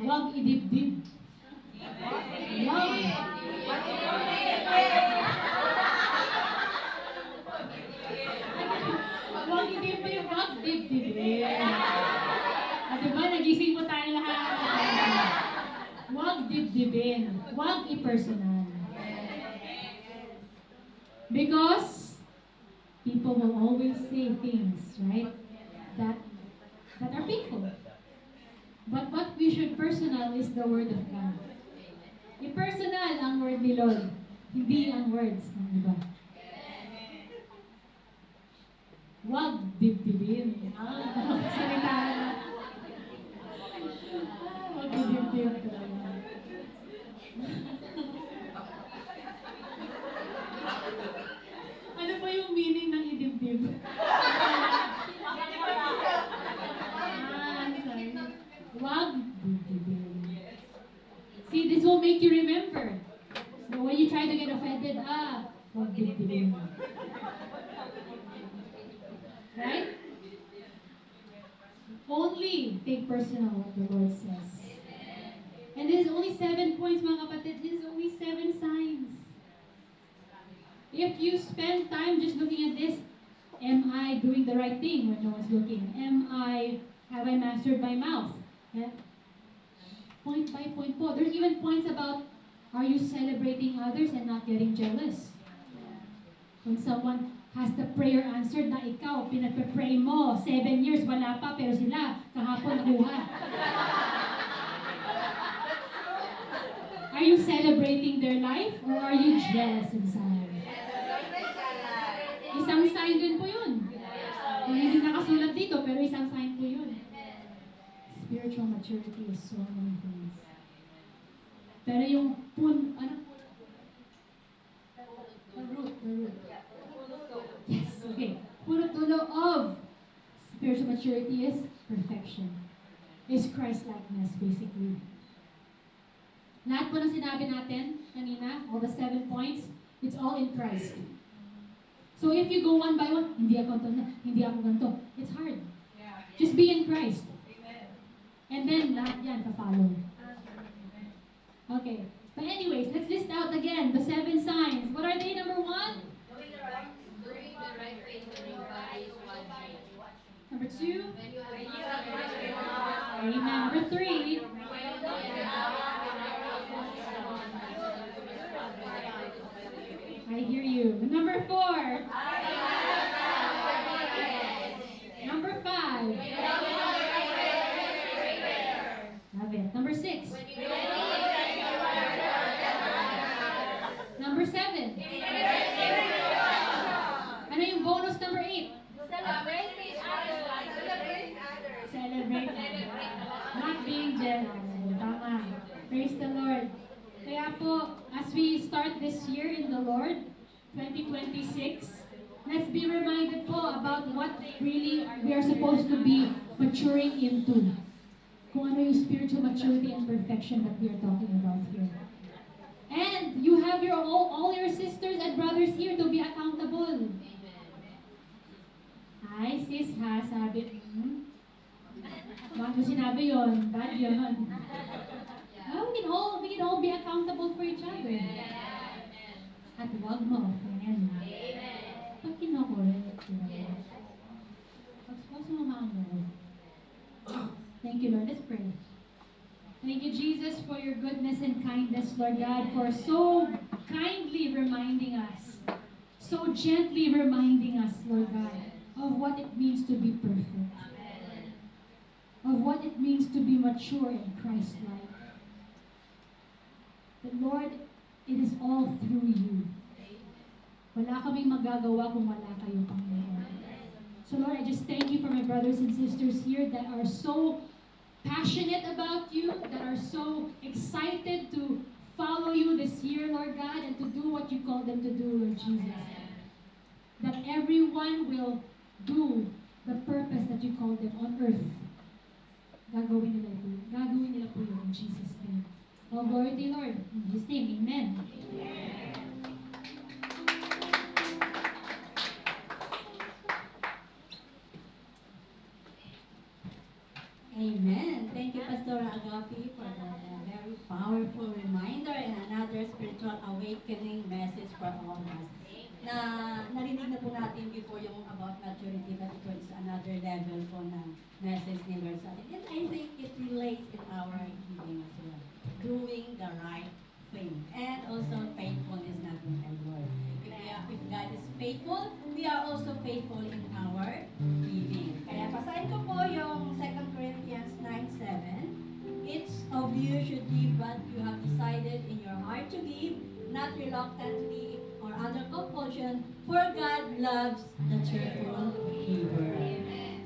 Huwag idibdib. Huwag. Huwag idibdib, huwag dibdibin. Diba, nagising po tayo lahat. Huwag dibdibin. Huwag i-personal. Because people will always say things, right? That are painful. But what we should personal is the Word of God. I-personal ang word ni Lord, hindi ang words ng iba. Huwag dibdibin. Salita na. Huwag dibdibin talaga. Ano pa yung meaning ng idibdib? Sorry. Huwag dibdibin. See, this will make you remember. So when you try to get offended, huwag dibdibin. Right? Only take personal what the Lord says. And this is only 7 points, mga kapatid. This is only 7 signs. If you spend time just looking at this, am I doing the right thing when no one's looking? Have I mastered my mouth? Yeah? Point by point po. There's even points about, are you celebrating others and not getting jealous? When someone has the prayer answered na ikaw, pinagpe-pray mo, 7 years, wala pa, pero sila, kahapon nakuha. Are you celebrating their life or are you jealous inside? Isang sign din po yun. Kung hindi nakasulat dito, pero isang sign po yun. Spiritual maturity is so many things. Pero yung the root. Yes, okay. Punot dulo of spiritual maturity is perfection. Is Christ-likeness, basically. Lahat po ng sinabi natin kanina, all the 7 points, it's all in Christ. So if you go one by one, hindi ako ganito. It's hard. Just be in Christ. And then lahat yan pa-follow. Okay. But anyways, let's list out again the 7 signs. What are they? Number 1? Doing the right thing when your body is watching. Number 2? When you are Amen. Number 3? when you don't Kaya po, as we start this year in the Lord, 2026, let's be reminded po about what really we are supposed to be maturing into. Kung ano yung spiritual maturity and perfection that we are talking about here. And you have your all your sisters and brothers here to be accountable. Ay, sis ha, sabi, bakit mo sinabi yun? Bad yun. Well, we can all be accountable for each other. At wag mo, friend. Pag kinokorek, pag-suppose mo mga Thank you, Lord. Let's pray. Thank you, Jesus, for your goodness and kindness, Lord God, for so kindly reminding us, so gently reminding us, Lord God, of what it means to be perfect, of what it means to be mature and Christ-like. But Lord, it is all through you. Wala kaming magagawa kung wala kayo, Panginoon. So Lord, I just thank you for my brothers and sisters here that are so passionate about you, that are so excited to follow you this year, Lord God, and to do what you call them to do, Lord Jesus. That everyone will do the purpose that you called them on earth. Gagawin nila po yun in Jesus' name. All glory to you, Lord. In His name, amen. Amen. Thank you, Pastor Agapi, for the very powerful reminder and another spiritual awakening message for all of us. Na narinig na po natin before yung about maturity, but ito is another level po ng message ni Lord sa atin. And I think it relates in our giving as well. Doing the right thing. And also faithfulness natin kay Lord. If God is faithful, we are also faithful in our giving. Kaya basahin ko po yung 2 Corinthians 9:7. Each of you should give what you have decided in your heart to give, not reluctantly or under compulsion, for God loves the cheerful giver.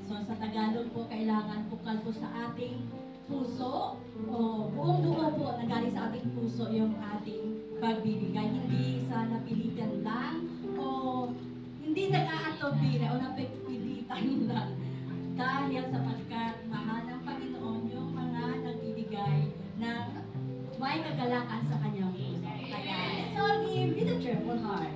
So sa Tagalog po, kailangan bukal po sa ating puso, o buong buo po, nagaling sa ating puso yung ating pagbibigay. Hindi sa napilitan lang, o hindi nag-aatobila o napipilitan lang. Dahil sapagkat mahal ng Panginoon yung mga nagbibigay ng may kagalakan sa kanyang puso. Kaya, let's all give with a cheerful heart.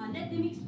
Let them experience